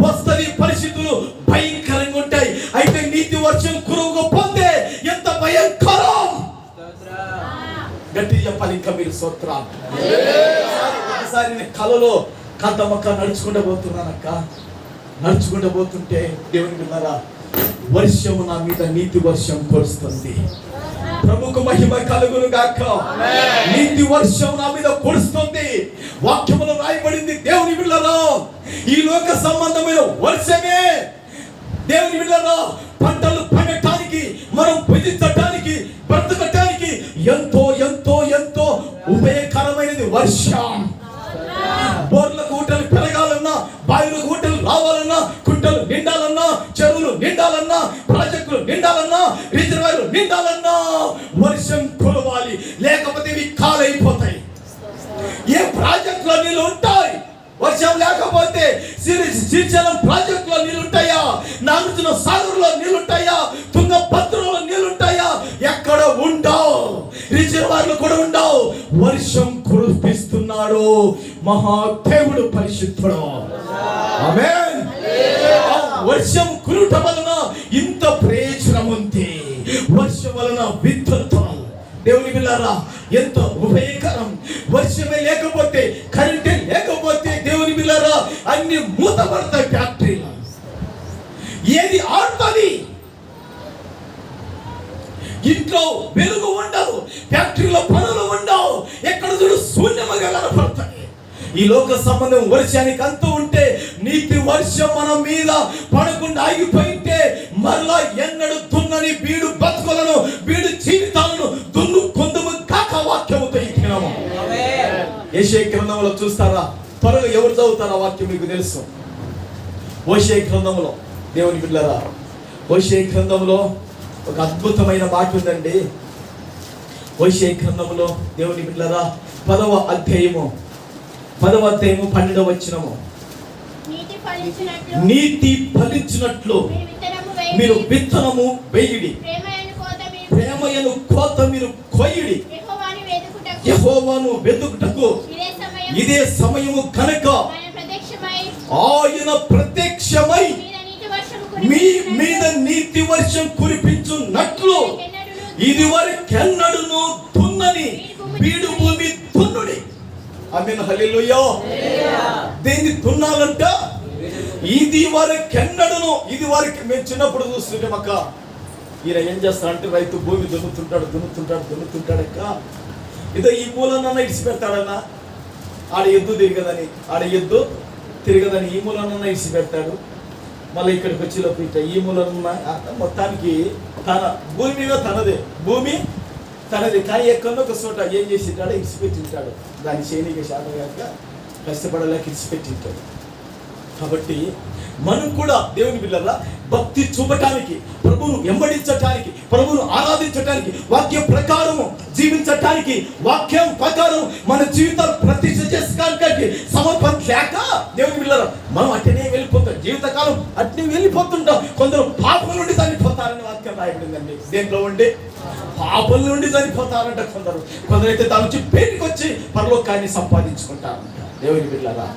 వస్తది, పరిస్థితులు భయంకరంగా ఉంటాయి. అయితే నీతి వర్షం కురవకపోతే ఎంత భయంకరం! గట్టి చెప్పాలి ఇంకా మీరు స్తోత్రం. ఒకసారి నేను కలలో కాంతమ్మక్క నడుచుకుంటూ పోతున్నానక్క, నడుచుకుంటూ పోతుంటే దేవుని బిడ్డలారా వర్షము నా మీద నీతి వర్షం కురుస్తుంది. ప్రభుకు మహిమ కలుగును గాక. నీతి వర్షం నా మీద కురుస్తుంది. వాక్యములో రాయబడింది దేవుని బిడ్డలారా, ఈ లోక సంబంధమైన వర్షమే దేవుని బిడ్డలారా పంటలు పండటానికి, మనం భుజించటానికి, బ్రతకటానికి ఎంతో ఎంతో ఎంతో ఉపయోగకరమైనది వర్షం. బోర్లకు ఊటలు పెరగాలన్నా, బావిలకు ఊటలు రావాలన్నా, కుంటలు నిండాలన్నా, చెరువులు నిండాలన్నా, ప్రాజెక్టులు నిండాలన్నా, రిజర్వాయర్లు నిండాలన్నా వర్షం కురవాలి. లేకపోతే ఇవి కాలైపోతాయి. ఏ ప్రాజెక్టులో నీళ్ళు ఉంటాయి? వర్షం లేకపోతే శ్రీశైలం ప్రాజెక్టులో నీళ్ళుంటాయా? నాగార్జున సాగర్లో నీళ్ళుంటాయా? తుంగభద్రలో నీళ్ళుంటాయా? ఎక్కడ ఉండవు. రిజర్వాయర్లు కూడా ఉండవు. వర్షం కురిపిస్తున్నాడు మహాదేవుడు, పరిశుద్ధుడు. ఆమేన్. వర్షం కురుట వలన ఇంత ప్రయోజనం ఉంది. వర్షం వలన విద్యుత్ దేవుని బిడ్డలారా ఎంత ఉపయోగకరం. వర్షమే లేకపోతే, కరెంటే లేకపోతే దేవుని బిడ్డలారా అన్ని మూతపడతాయి. ఫ్యాక్టరీలు ఏది ఆడుతుంది? ఇంట్లో వెలుగు ఉండదు, ఫ్యాక్టరీలో పనులు ఉండవు, ఎక్కడ చూడు శూన్యముగా కనపడతాయి. ఈ లోక సంబంధం వర్షానికి అంతూ ఉంటే, నీతి వర్షం మన మీద పడకుండా ఆగిపోయింటే మరలా ఎన్నడు దున్నని బీడు బతుకులను, బీడు జీవితాలను దున్ను కొందుము కాక వాక్యముతో ఇచ్చినాము. యెషయా గ్రంథంలో చూస్తారా? త్వరగా ఎవరు చదువుతారా వాక్యం మీకు తెలుసు. యెషయా గ్రంథంలో దేవుని బిడ్డలారా, యెషయా గ్రంథంలో ఒక అద్భుతమైన మాట ఉందండి. యెషయా గ్రంథంలో దేవుని బిడ్డలారా 10వ అధ్యాయము 12వ వచనము, నీతి ఫలించినట్లు మీరు విత్తనము వేయుడి, ప్రేమయను కోత మీరు కొయ్యుడి, యెహోవాను వెతుకుటకు ఇదే సమయము కనుక ఆయన ప్రత్యక్షమై మీ మీద నీతి వర్షం కురిపించున్నట్లు ఇది వరకెన్నడును దున్నని బీడు భూమి దున్నుడి. ఆమేన్, హల్లెలూయా. దేన్ని దున్నాలంట? ఇది వరకెన్నడును. ఇది వరకు మేము చిన్నప్పుడు చూస్తుంటాం అక్క, ఈయన ఏం చేస్తాడంటే రైతు భూమి దున్నుతుంటాడక్క. ఇదో ఈ మూలనన్నా ఇడిచి పెడతాడన్నా, ఆడ ఎద్దు తిరగదని ఈ మూలనన్నా ఇడిచి పెడతాడు. మళ్ళీ ఇక్కడికి వచ్చేలోపు ఇట్లా ఈ మూలనన్నా మొత్తానికి తన భూమి మీద భూమి తనది. కానీ ఎక్కడో ఒక చోట ఏం చేసింటాడో ఇడిచిపెట్టింటాడు. దాని చేయనీకి శాతం కాక కష్టపడలేక ఇడిచిపెట్టింటాడు. కాబట్టి మనం కూడా దేవుని బిడ్డలారా భక్తి చూపటానికి, ప్రభువును వెంబడించటానికి, ప్రభువును ఆరాధించటానికి, వాక్యం ప్రకారము జీవించటానికి, వాక్యం ప్రకారం మన జీవితాలు ప్రతిష్ఠ చేసుకోవడానికి సమర్పణ లేక దేవుని బిడ్డలారా మనం అట్లనే వెళ్ళిపోతాం. జీవితకాలం అట్నే వెళ్ళిపోతుంటాం. కొందరు పాపం నుండి చనిపోతారని వాక్యం రాయబడిందండి. దేంట్లో ఉండి పాపం నుండి చనిపోతారంట కొందరైతే దాని నుంచి బయటికి వచ్చి పరలోకాన్ని సంపాదించుకుంటారంట దేవుని బిడ్డలారా.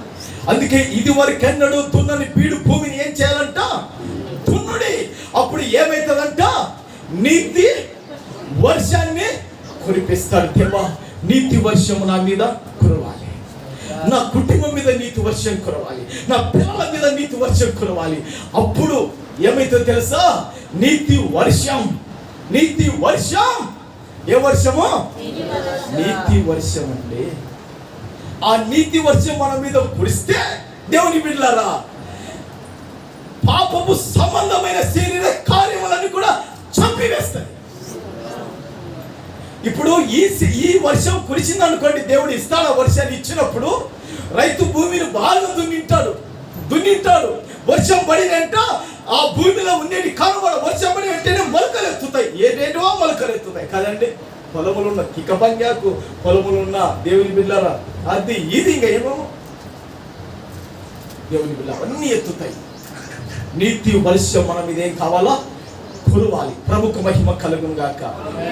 అందుకే ఇది వరకెన్నడు దున్నని బీడు భూమిని ఏం చేయాలంట? దున్నుడి. అప్పుడు ఏమైతుందంట? నీతి వర్షాన్ని కురిపిస్తాడు. దేవా నీతి వర్షము నా మీద కురవాలి, నా కుటుంబం మీద నీతి వర్షం కురవాలి, నా పిల్లల మీద నీతి వర్షం కురవాలి. అప్పుడు ఏమైతుందో తెలుసా? నీతి వర్షం. ఏ వర్షము? నీతి వర్షం అండి. ఆ నీతి వర్షం మన మీద కురిస్తే దేవుని బిడ్డలారా పాపపు సంబంధమైన శరీర కార్యములను కూడా చంపివేస్తాయి. ఇప్పుడు ఈ వర్షం కురిసింది అనుకోండి, దేవుడు ఇస్తాడు. ఆ వర్షాన్ని ఇచ్చినప్పుడు రైతు భూమిని బాగా దున్నింటాడు. వర్షం పడినంట ఆ భూమిలో ఉండేది కనబడ. వర్షం పడి వెంటనే మొలకలు ఎత్తుతాయి. ఏదేటో మొలకలు ఎత్తుతాయి కదండి. పొలములున్న కికబంగాకు, పొలములున్న దేవుని బిడ్డలారా అది ఇది ఇంకా ఏమో దేవుని బిడ్డ అన్నీ ఎత్తుతాయి. నీతి వర్షం మన మీద ఏం కావాలా? కురవాలి. ప్రభుకు మహిమ కలుగును గాక.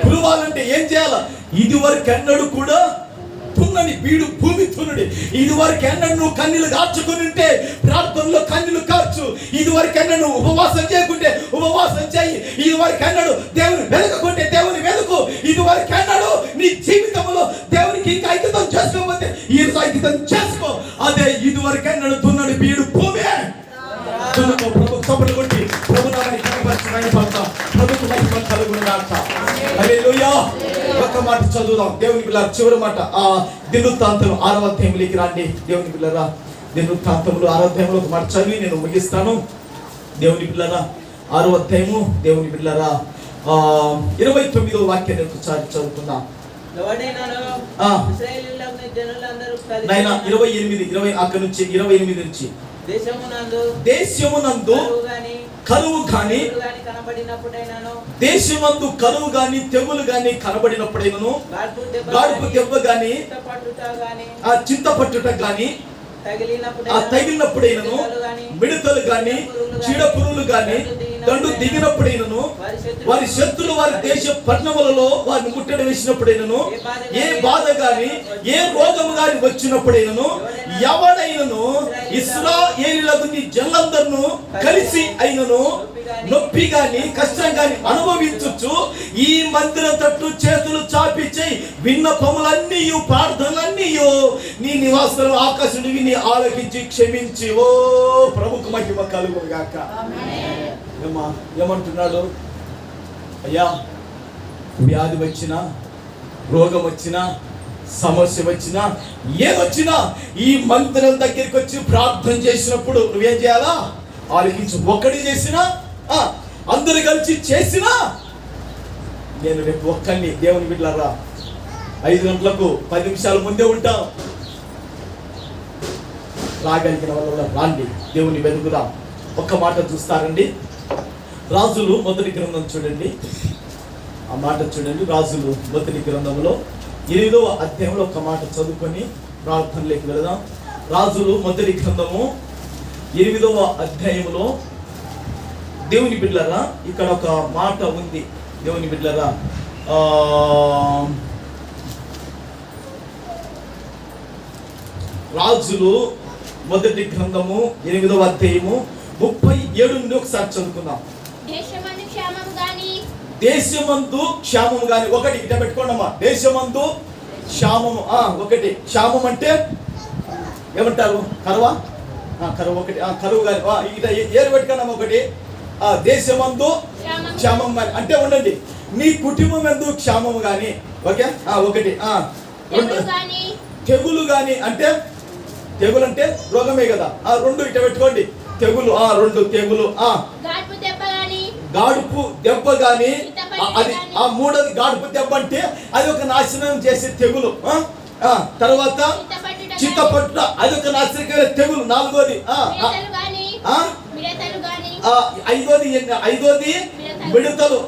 కురవాలంటే ఏం చేయాలా? ఇది వరకు ఎన్నడూ కూడా తున్నని బీడు భూమి తునుడి. ఇది వరకు ఎన్నడూ నువ్వు కన్నీళ్ళు కార్చుకుని ఉంటే ప్రార్థనలో కన్నీళ్ళు కార్చు. ఇది వరకు ఎన్నడూ ఉపవాసం చేయకుంటే ఉపవాసం చేయి. ఇది వరకు ఎన్నడూ దేవుని వెతకుంటే దేవుని వెతుకు. ఇది వరకు ఎన్నడూ నీ జీవితంలో దేవునికి ఇంకా ఐక్యతం చేసుకోకపోతే ఈ ఐక్యతం చేసుకో. అదే ఇది వరకు ఎన్నడూ తున్నని బీడు భూమి. ప్రభు సభలు కొట్టి ప్రభునామాన్ని కనపరచడం ప్రభుకు మహిమ కలుగును గాక. హల్లెలూయా. ఒక్క మాట చదువుదాం దేవుని పిల్లల చివరి మాట. ఆ దినవృత్తాంతం 6వ అధ్యాయంలోకి రండి. దేవుని పిల్లరా దినవృత్తాంతంలో 6వ అధ్యాయంలో ఒక మాట చదివి నేను ముగిస్తాను. దేవుని పిల్లరా 6వ అధ్యాయము దేవుని పిల్లరా 29వ వాక్యాన్ని ఒకసారి చదువుకుందాం. నైనా 28 అక్కడి నుంచి 28 నుంచి దేశమునందు కరువు గాని దేశమందు కరువు గాని తెగులు గాని కనబడినప్పుడైనను గాడుపు దెబ్బ గాని చింతపట్టుట గాని తగిలినప్పుడైనను మిడతలు గాని చీడపురుగులు గాని దండు దిగినప్పుడైనను వారి శత్రులు వారి దేశ పట్టణములలో వారిని ముట్టడి వేసినప్పుడైనను ఏ బాధ గాని ఏ రోగము గాని వచ్చినప్పుడైనను ఎవడైనను ఇశ్రాయేలీయులకు నీ జనులందరినూ కలిసి అయినను నొప్పి గాని కష్టం గాని అనుభవించొచ్చు ఈ మందిరం తట్టు చేతులు చాపి చేయి విన్నపములన్నీ ప్రార్థనలన్నీ నీ నివాసం ఆకాశుడు విని ఆలకించి క్షమించి ఓ ప్రభుకు మహిమ కలుగును గాక. ఏమంటున్నాడు? అయ్యా వ్యాధి వచ్చినా రోగం వచ్చినా సమస్య వచ్చినా ఏదొచ్చినా ఈ మందిరం దగ్గరికి వచ్చి ప్రార్థన చేసినప్పుడు నువ్వేం చేయాలా? ఆలకించు. ఒక్కడి చేసినా అందరు కలిసి చేసినా నేను రేపు ఒక్కడిని దేవుని బిడ్డలారా 5 గంటలకు 10 నిమిషాల ముందే ఉంటాం. రాగలిగిన వాళ్ళ రాండి దేవుని వెతుకుదాం. ఒక్క మాట చూస్తారండి. రాజులు మొదటి గ్రంథం చూడండి. ఆ మాట చూడండి. రాజులు మొదటి గ్రంథంలో 8వ అధ్యాయంలో ఒక మాట చదువుకొని ప్రార్థనలోకి వెళదాం. రాజులు మొదటి గ్రంథము 8వ అధ్యాయంలో దేవుని బిడ్డలారా ఇక్కడ ఒక మాట ఉంది. దేవుని బిడ్డలారా రాజులు మొదటి గ్రంథము 8వ అధ్యాయము 37 నుండి ఒకసారి చదువుకుందాం. దేశమందు క్షామము గాని ఒకటి ఇట పెట్టుకోండమ్మా. దేశమందు క్షామము ఒకటి. క్షామం అంటే ఏమంటారు? కరువా? కరువు ఒకటి. కరువు గాని ఇట ఏరు పెట్టుకోండమ్మా ఒకటి. దేశమందు క్షామం గాని అంటే ఉండండి. నీ కుటుంబం ఎందు క్షామము గాని ఓకే ఒకటి. తెగులు గాని అంటే తెగులు అంటే రోగమే కదా. 2 ఇట పెట్టుకోండి. తెగులు 2 తెగులు. గాడుపు దెబ్బ గాని అది 3వది గాడుపు దెబ్బ అంటే అది ఒక నాశనం చేసే తెగులు. తర్వాత చింతపట్టు అది ఒక నాశనకర తెగులు. 4వది 5వది మిడతలు.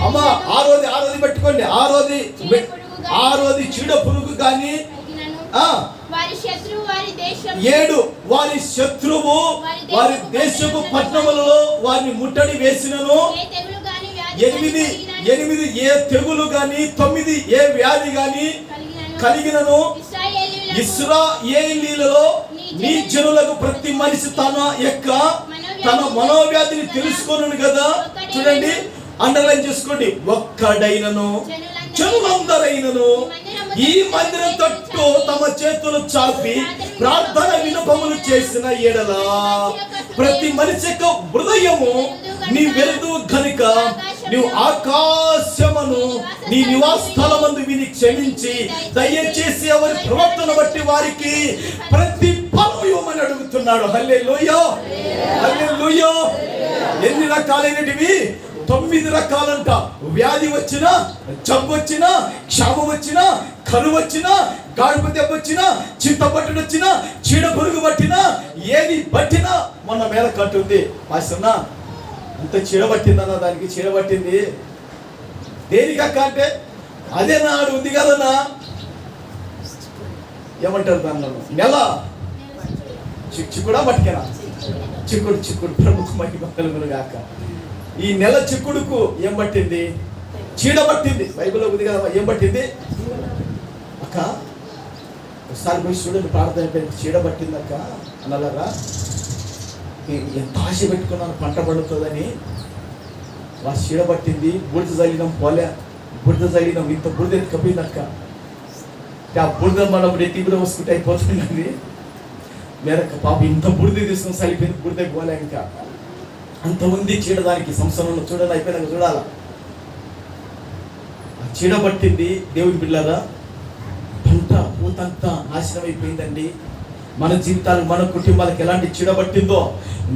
అమ్మా 6వది పెట్టుకోండి. 6వది చీడ పురుగు గాని 7 వారి శత్రువు వారి దేశపు పట్టణములలో వారిని ముట్టడి వేసినను 8 ఏ తెగులు గాని 9 ఏ వ్యాధి గాని కలిగినను ఇశ్రాయేలీయులలో నీ జనులకు ప్రతి మనిషి తన మనోవ్యాధిని తెలుసుకొనును కదా. చూడండి అండర్లైన్ చేసుకోండి. ఒక్కడైనను జనులందరైనను ఈ మందిరం తట్టు తమ చేతులు చాపి ప్రార్థన విన్నపములు చేసిన ఎడల ప్రతి మనిషి యొక్క హృదయము నీ వెలుగు గనుక నీవు ఆకాశమును నీ నివాస స్థలమందు విని క్షమించి దయచేసి ఎవరి ప్రవర్తన బట్టి వారికి ప్రతి ఫలం ఇవ్వమని అడుగుతున్నాడు. హల్లెలూయా. హల్లెలూయా. ఎన్ని రకాలైనటివి? 9 రకాలంట. వ్యాధి వచ్చినా, జబ్బు వచ్చినా, క్షామం వచ్చినా, కరువు వచ్చినా, గాడుపు దెబ్బ వచ్చినా, చింతపట్టుడు వచ్చినా, చీడ పురుగు పట్టినా, ఏది పట్టినా మొన్న మేల కట్టుంది. మాసన్నా అంత చీడబట్టిందన్నా, దానికి చీడబట్టింది దేనికక్క అంటే అదే నాడు ఉంది కదన్నా. ఏమంటారు దానిలో? నెల చిక్కుడా పట్టుకేనా? చిక్కుడు ప్రముఖ మహిమ కలుగును గాక. ఈ నెల చిక్కుడుకు ఏం పట్టింది? చీడ పట్టింది. బైబిల్లో ఉంది కదా, ఏం పట్టింది అక్క? ఒకసారి పోయి చూడండి, ప్రార్థన అయిపోయింది, చీడ పట్టింది అక్క అన్నలారా. ఎంత ఆశ పెట్టుకున్నాను పంట పడుతుందని. చీడ పట్టింది, బుడిద చల్లినాం, పోలే బుడిద చల్లినాం, ఇంత బుడిద ఎత్తుకపోయింది అక్క. ఆ బుడిద మనం రెట్టి కూడా వస్తుంటే అయిపోతుంది. మేరక్క పాప ఇంత బుడిద తీసుకొని చల్లిపోయింది, బుడిద పోలే. ఇంకా అంతమంది చీడ దానికి సంవత్సరంలో చూడాలి, అయిపోయినాక చూడాల. ఆ చీడ పట్టింది. దేవుని బిడ్డలారా, పంట పూతంతా నాశనం అయిపోయిందండి. మన జీవితాలు, మన కుటుంబాలకు ఎలాంటి చీడ పట్టిందో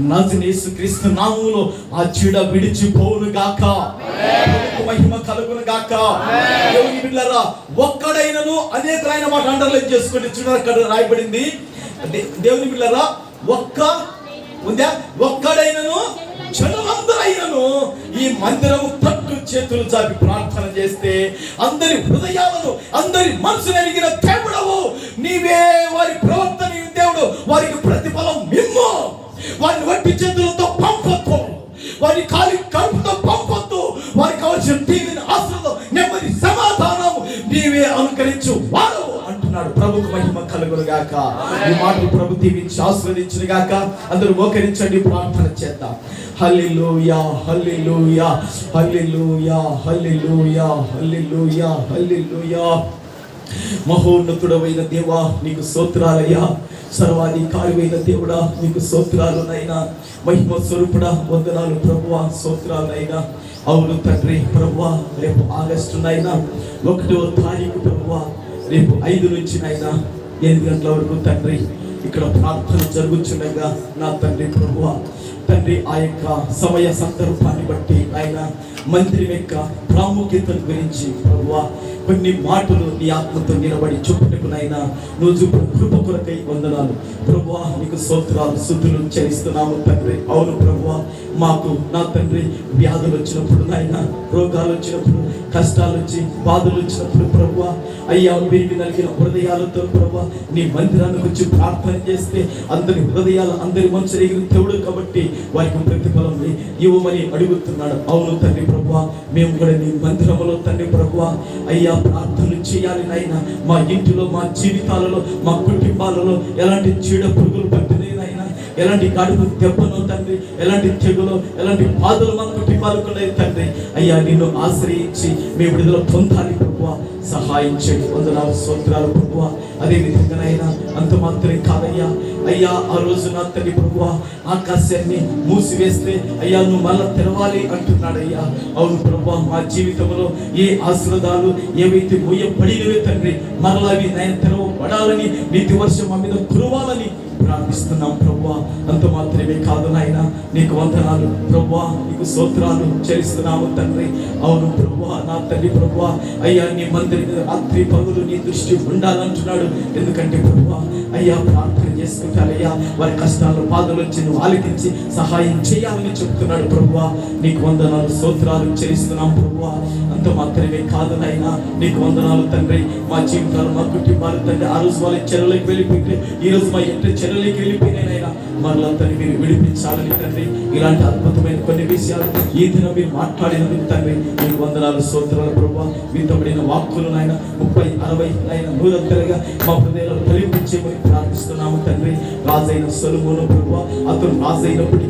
నజరేయుడైన యేసుక్రీస్తు నామములో ఆ చీడ విడిచిపోవును గాక, మహిమ కలుగును గాక. దేవుని బిడ్డలారా, ఒక్కడైనను అనేకమైన మాట అండర్లైన్ చేసుకోండి. చూడ అక్కడ రాయబడింది. దేవుని బిడ్డలారా, ఒక్కడైనను జనమందరైనను ఈ మందిరము తట్టు చేతులు చాపి ప్రార్థన చేస్తే అందరి హృదయాలను, అందరి మనసును ఎరిగిన దేవుడవు నీవే. వారి ప్రవర్తన దేవుడు, వారికి ప్రతిఫలం మిమ్ము. వారిని వట్టి చేతులతో పంపొద్దు, వారి ఖాళీ కడుపుతో పంపొద్దు. వారికి కావాల్సిన దీవెన, ఆశ్రదం, నెమ్మది, సమాధానం నీవే అనుకరించు వాడు అంటున్నాడు. ప్రభుకు మహిమ కలుగును గాక. ఈ మాటలు ప్రభు దీవించి ఆశీర్వదించును గాక. అందరూ మోకరించండి, ప్రార్థన చేద్దాం. హల్లెలూయా, హల్లెలూయా, హల్లెలూయా, హల్లెలూయా, హల్లెలూయా, హల్లెలూయా. మహోన్నతుడవైన దేవా, నీకు స్తోత్రాలయ్యా. సర్వాధికారివైన దేవుడా, నీకు స్తోత్రాలు నైనా. మహిమ స్వరూపుడా, వందనాలు ప్రభువా, స్తోత్రాలైనా. అవును తండ్రి ప్రభువా, రేపు ఆగస్టు 1వ తారీఖు ప్రభువా, రేపు 5 నుంచి 8 గంటల వరకు తండ్రి ఇక్కడ ప్రార్థన జరుగుతుండగా నా తండ్రి ప్రభువా, తండ్రి ఆ యొక్క సమయ సందర్భాన్ని బట్టి ఆయన మందిరం యొక్క ప్రాముఖ్యతను గురించి ప్రభువా కొన్ని మాటలు నీ ఆత్మతో నిలబడి చూపుటకునైనా నువ్వు చూపు కృప కొరకై వందనాలు ప్రభువా. నీకు స్తోత్రాలు, స్తుతులు చెల్లిస్తున్నాము తండ్రి. అవును ప్రభువా, మాకు నా తండ్రి వ్యాధులు వచ్చినప్పుడు, నాయన రోగాలు వచ్చినప్పుడు, కష్టాలు వచ్చి బాధలు వచ్చినప్పుడు ప్రభువా, అయ్యా వీరికి నలిగిన హృదయాలతో ప్రభువా నీ మందిరానికి వచ్చి ప్రార్థన చేస్తే అందరి హృదయాలు, అందరి మనసు ఎగిరి దేవుడు కాబట్టి వారికి ప్రతిఫలం ఇవ్వమని అడుగుతున్నాడు. అవును తండ్రి ప్రభువా, మేము కూడా నీ మందిరంలో తండ్రి ప్రభువా అయ్యా ప్రార్థనలు చేయాలి నాయన. మా ఇంటిలో, మా జీవితాలలో, మా కుటుంబాలలో ఎలాంటి చీడ పురుగులు పట్టినాయి నాయన, ఎలాంటి కడుపు దెబ్బను తండ్రి, ఎలాంటి తెగులు, ఎలాంటి బాధలు మన కుటుంబాలకు ఉన్నాయి తండ్రి. అయ్యా నిన్ను ఆశ్రయించి మేము విడుదల పొందాలి ప్రభువా, సహాయం చేయండి. వందనాలు, స్తోత్రాలు ప్రభువా. అదే విధంగానైనా అంత మాత్రమే కాదయ్యా. అయ్యా ఆ రోజు నా తండ్రి ప్రభువా ఆకాశాన్ని మూసివేస్తే అయ్యా నువ్వు మళ్ళా తెరవాలి అంటున్నాడయ్యా. అవును ప్రభువా, మా జీవితంలో ఏ ఆశీర్వాదాలు ఏవైతే మూయబడినవే తండ్రి మరలా అవి నాయన తెరవబడాలని, నీతి వర్షం మా మీద కురవాలని ప్రార్థిస్తున్నాం ప్రభువా. అంత మాత్రమే కాదు నాయన, నీకు వందనాలు ప్రభువా, నీకు స్తోత్రాలు చెల్లిస్తున్నాము తండ్రి. అవును ప్రభువా, నా తండ్రి ప్రభువా అయ్యా నీ మందిరం మీద రాత్రి పగులు నీ దృష్టి ఉండాలంటున్నాడు. ఎందుకంటే ప్రభువా అయ్యా ప్రార్థన చేసుకుంటారయ్యా, వారి కష్టాలు, బాధలు వచ్చి నువ్వు ఆలకించి సహాయం చేయాలని చెప్తున్నాడు ప్రభువా. నీకు వందనాలు, స్తోత్రాలు చెల్లిస్తున్నాం ప్రభువా. అంత మాత్రమే కాదు నాయన, నీకు వందనాలు తండ్రి. మా జీవితాలు, మా కుటుంబాలు తండ్రి ఆ రోజు వాళ్ళ చెరలోకి వెళ్ళిపోయింటే ఈ రోజు మా ఇంటి చెరలోకి వెళ్ళిపోయినాయినా మరలా తండ్రి మీరు విడిపించాలని తండ్రి. ఇలాంటి అద్భుతమైన కొన్ని విషయాలు ఈ దినం మీరు మాట్లాడినందుకు తండ్రి నీకు వందనాలు, స్తోత్రాలు ప్రభువా. విత్తబడిన వాక్కులు నాయన 30, 60 నాయన 100 మా హృదయాలను ఫలించేమని ప్రార్థిస్తున్నాము తండ్రి. రాజైన సొలొమోను ప్రభువా అతను రాజైనప్పటికీ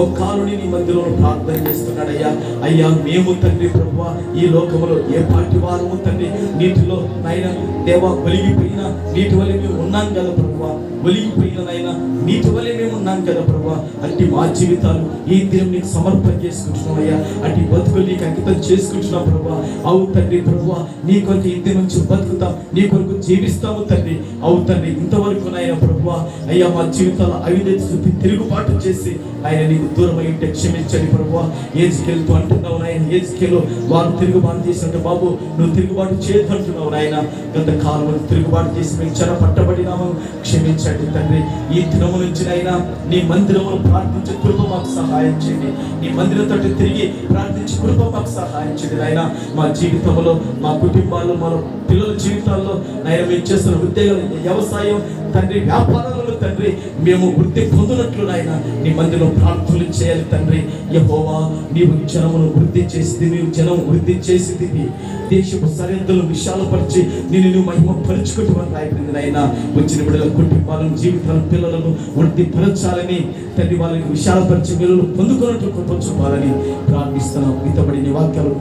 ఒక్కాలుని నీ మధ్యలో ప్రార్థన చేస్తున్నాడయ్యా. అయ్యా మేము తండ్రి ప్రభువా ఈ లోకంలో ఏ పాటి వారము తండ్రి నీటిలో నాయన దేవా ఒలిగిపోయిన నీటి వల్ల మేము ఉన్నాం కదా ప్రభువా, ఒలిగిపోయిన నాయన నీటి వల్ల మేము ఉన్నాం కదా ప్రభువా. అట్టి మా జీవితాలు ఈ దినం నీకు సమర్పణ చేసుకుంటున్నామయ్యా. అట్టి బతుకులు నీకు అంకితం చేసుకుంటున్నాం ప్రభువా. అవు తండ్రి ప్రభువా నీ కొరకు ఇంటి నుంచి బతుకుతాం, నీ కొరకు జీవిస్తాము తండ్రి. అవు తండ్రి ఇంతవరకు నాయన ప్రభువా అయ్యా మా జీవితాలు అవినీతి చూపి తిరుగుబాటు చేసి ఆయన నీకు దూరం అయ్యింటే క్షమించండి ప్రభువా. ఏజ్కేలుతో అంటున్నావు నాయన, ఏజ్కేలు వారు తిరుగుబాటు చేసినట్టు బాబు నువ్వు తిరుగుబాటు చేయొద్దు అంటున్నావు నాయన. గత కాలం తిరుగుబాటు చేసి మేము చెర పట్టబడినాము, క్షమించండి తండ్రి. ఈ దినము నుంచి అయినా నీ మందిరమును ప్రార్థించే కృప మాకు సహాయం చేయండి. నీ మందిరంతో తిరిగి ప్రార్థించే కృప మాకు సహాయం చేయండి నాయన. మా జీవితంలో, మా కుటుంబాల్లో, మన పిల్లల జీవితాల్లో నాయన మేము చేస్తున్న ఉద్యోగం, వ్యవసాయం తండ్రి వ్యాపారాలలో తండ్రి మేము వృద్ధి పొందినట్లు నాయన నీ మందిలో ప్రార్థనలు చేయాలి తండ్రి. యెహోవా నీవు జనమును వృద్ధి చేసి జనం వృద్ధి చేసి దేశపు సరిహద్దులను విశాలపరిచి నేను మహిమ పరుచుకుంటామని రాయబడింది నాయన. వచ్చిన బిడ్డల కుటుంబాలను జీవితాలను పిల్లలను వృద్ధి పరచాలని తండ్రి వాళ్ళకి విశాలపరిచి మేలు పొందుకున్నట్లు కృపించుకోవాలని ప్రార్థిస్తున్నాం. మితబడి నీ వాక్యాలు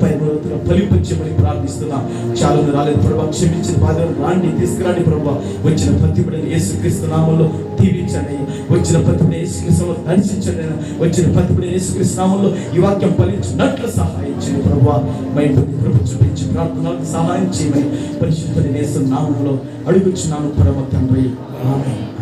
ఫలించమని ప్రార్థిస్తున్నాం. చాలా రాలేదు ప్రభావ, క్షమించిన బాధలు రాండి తీసుకురాండి ప్రభావ. వచ్చిన ప్రతి బిడ్డని యేసుక్రీస్తు నామంలో దీవించండి. వచ్చిన ప్రతి బిడ్డ యేసుక్రీస్తులో దర్శించండి. వచ్చిన ప్రతి బిడ్డ యేసుక్రీస్తు నామంలో ఈ వాక్యం ఫలించినట్లు సహాయం చేయండి ప్రభావ. కృప చూపించి ప్రార్థనలకు సహాయం చేయమని పరిశుద్ధ యేసు నామంలో అడుగుచున్నాను పరమ తండ్రి. ఆమేన్.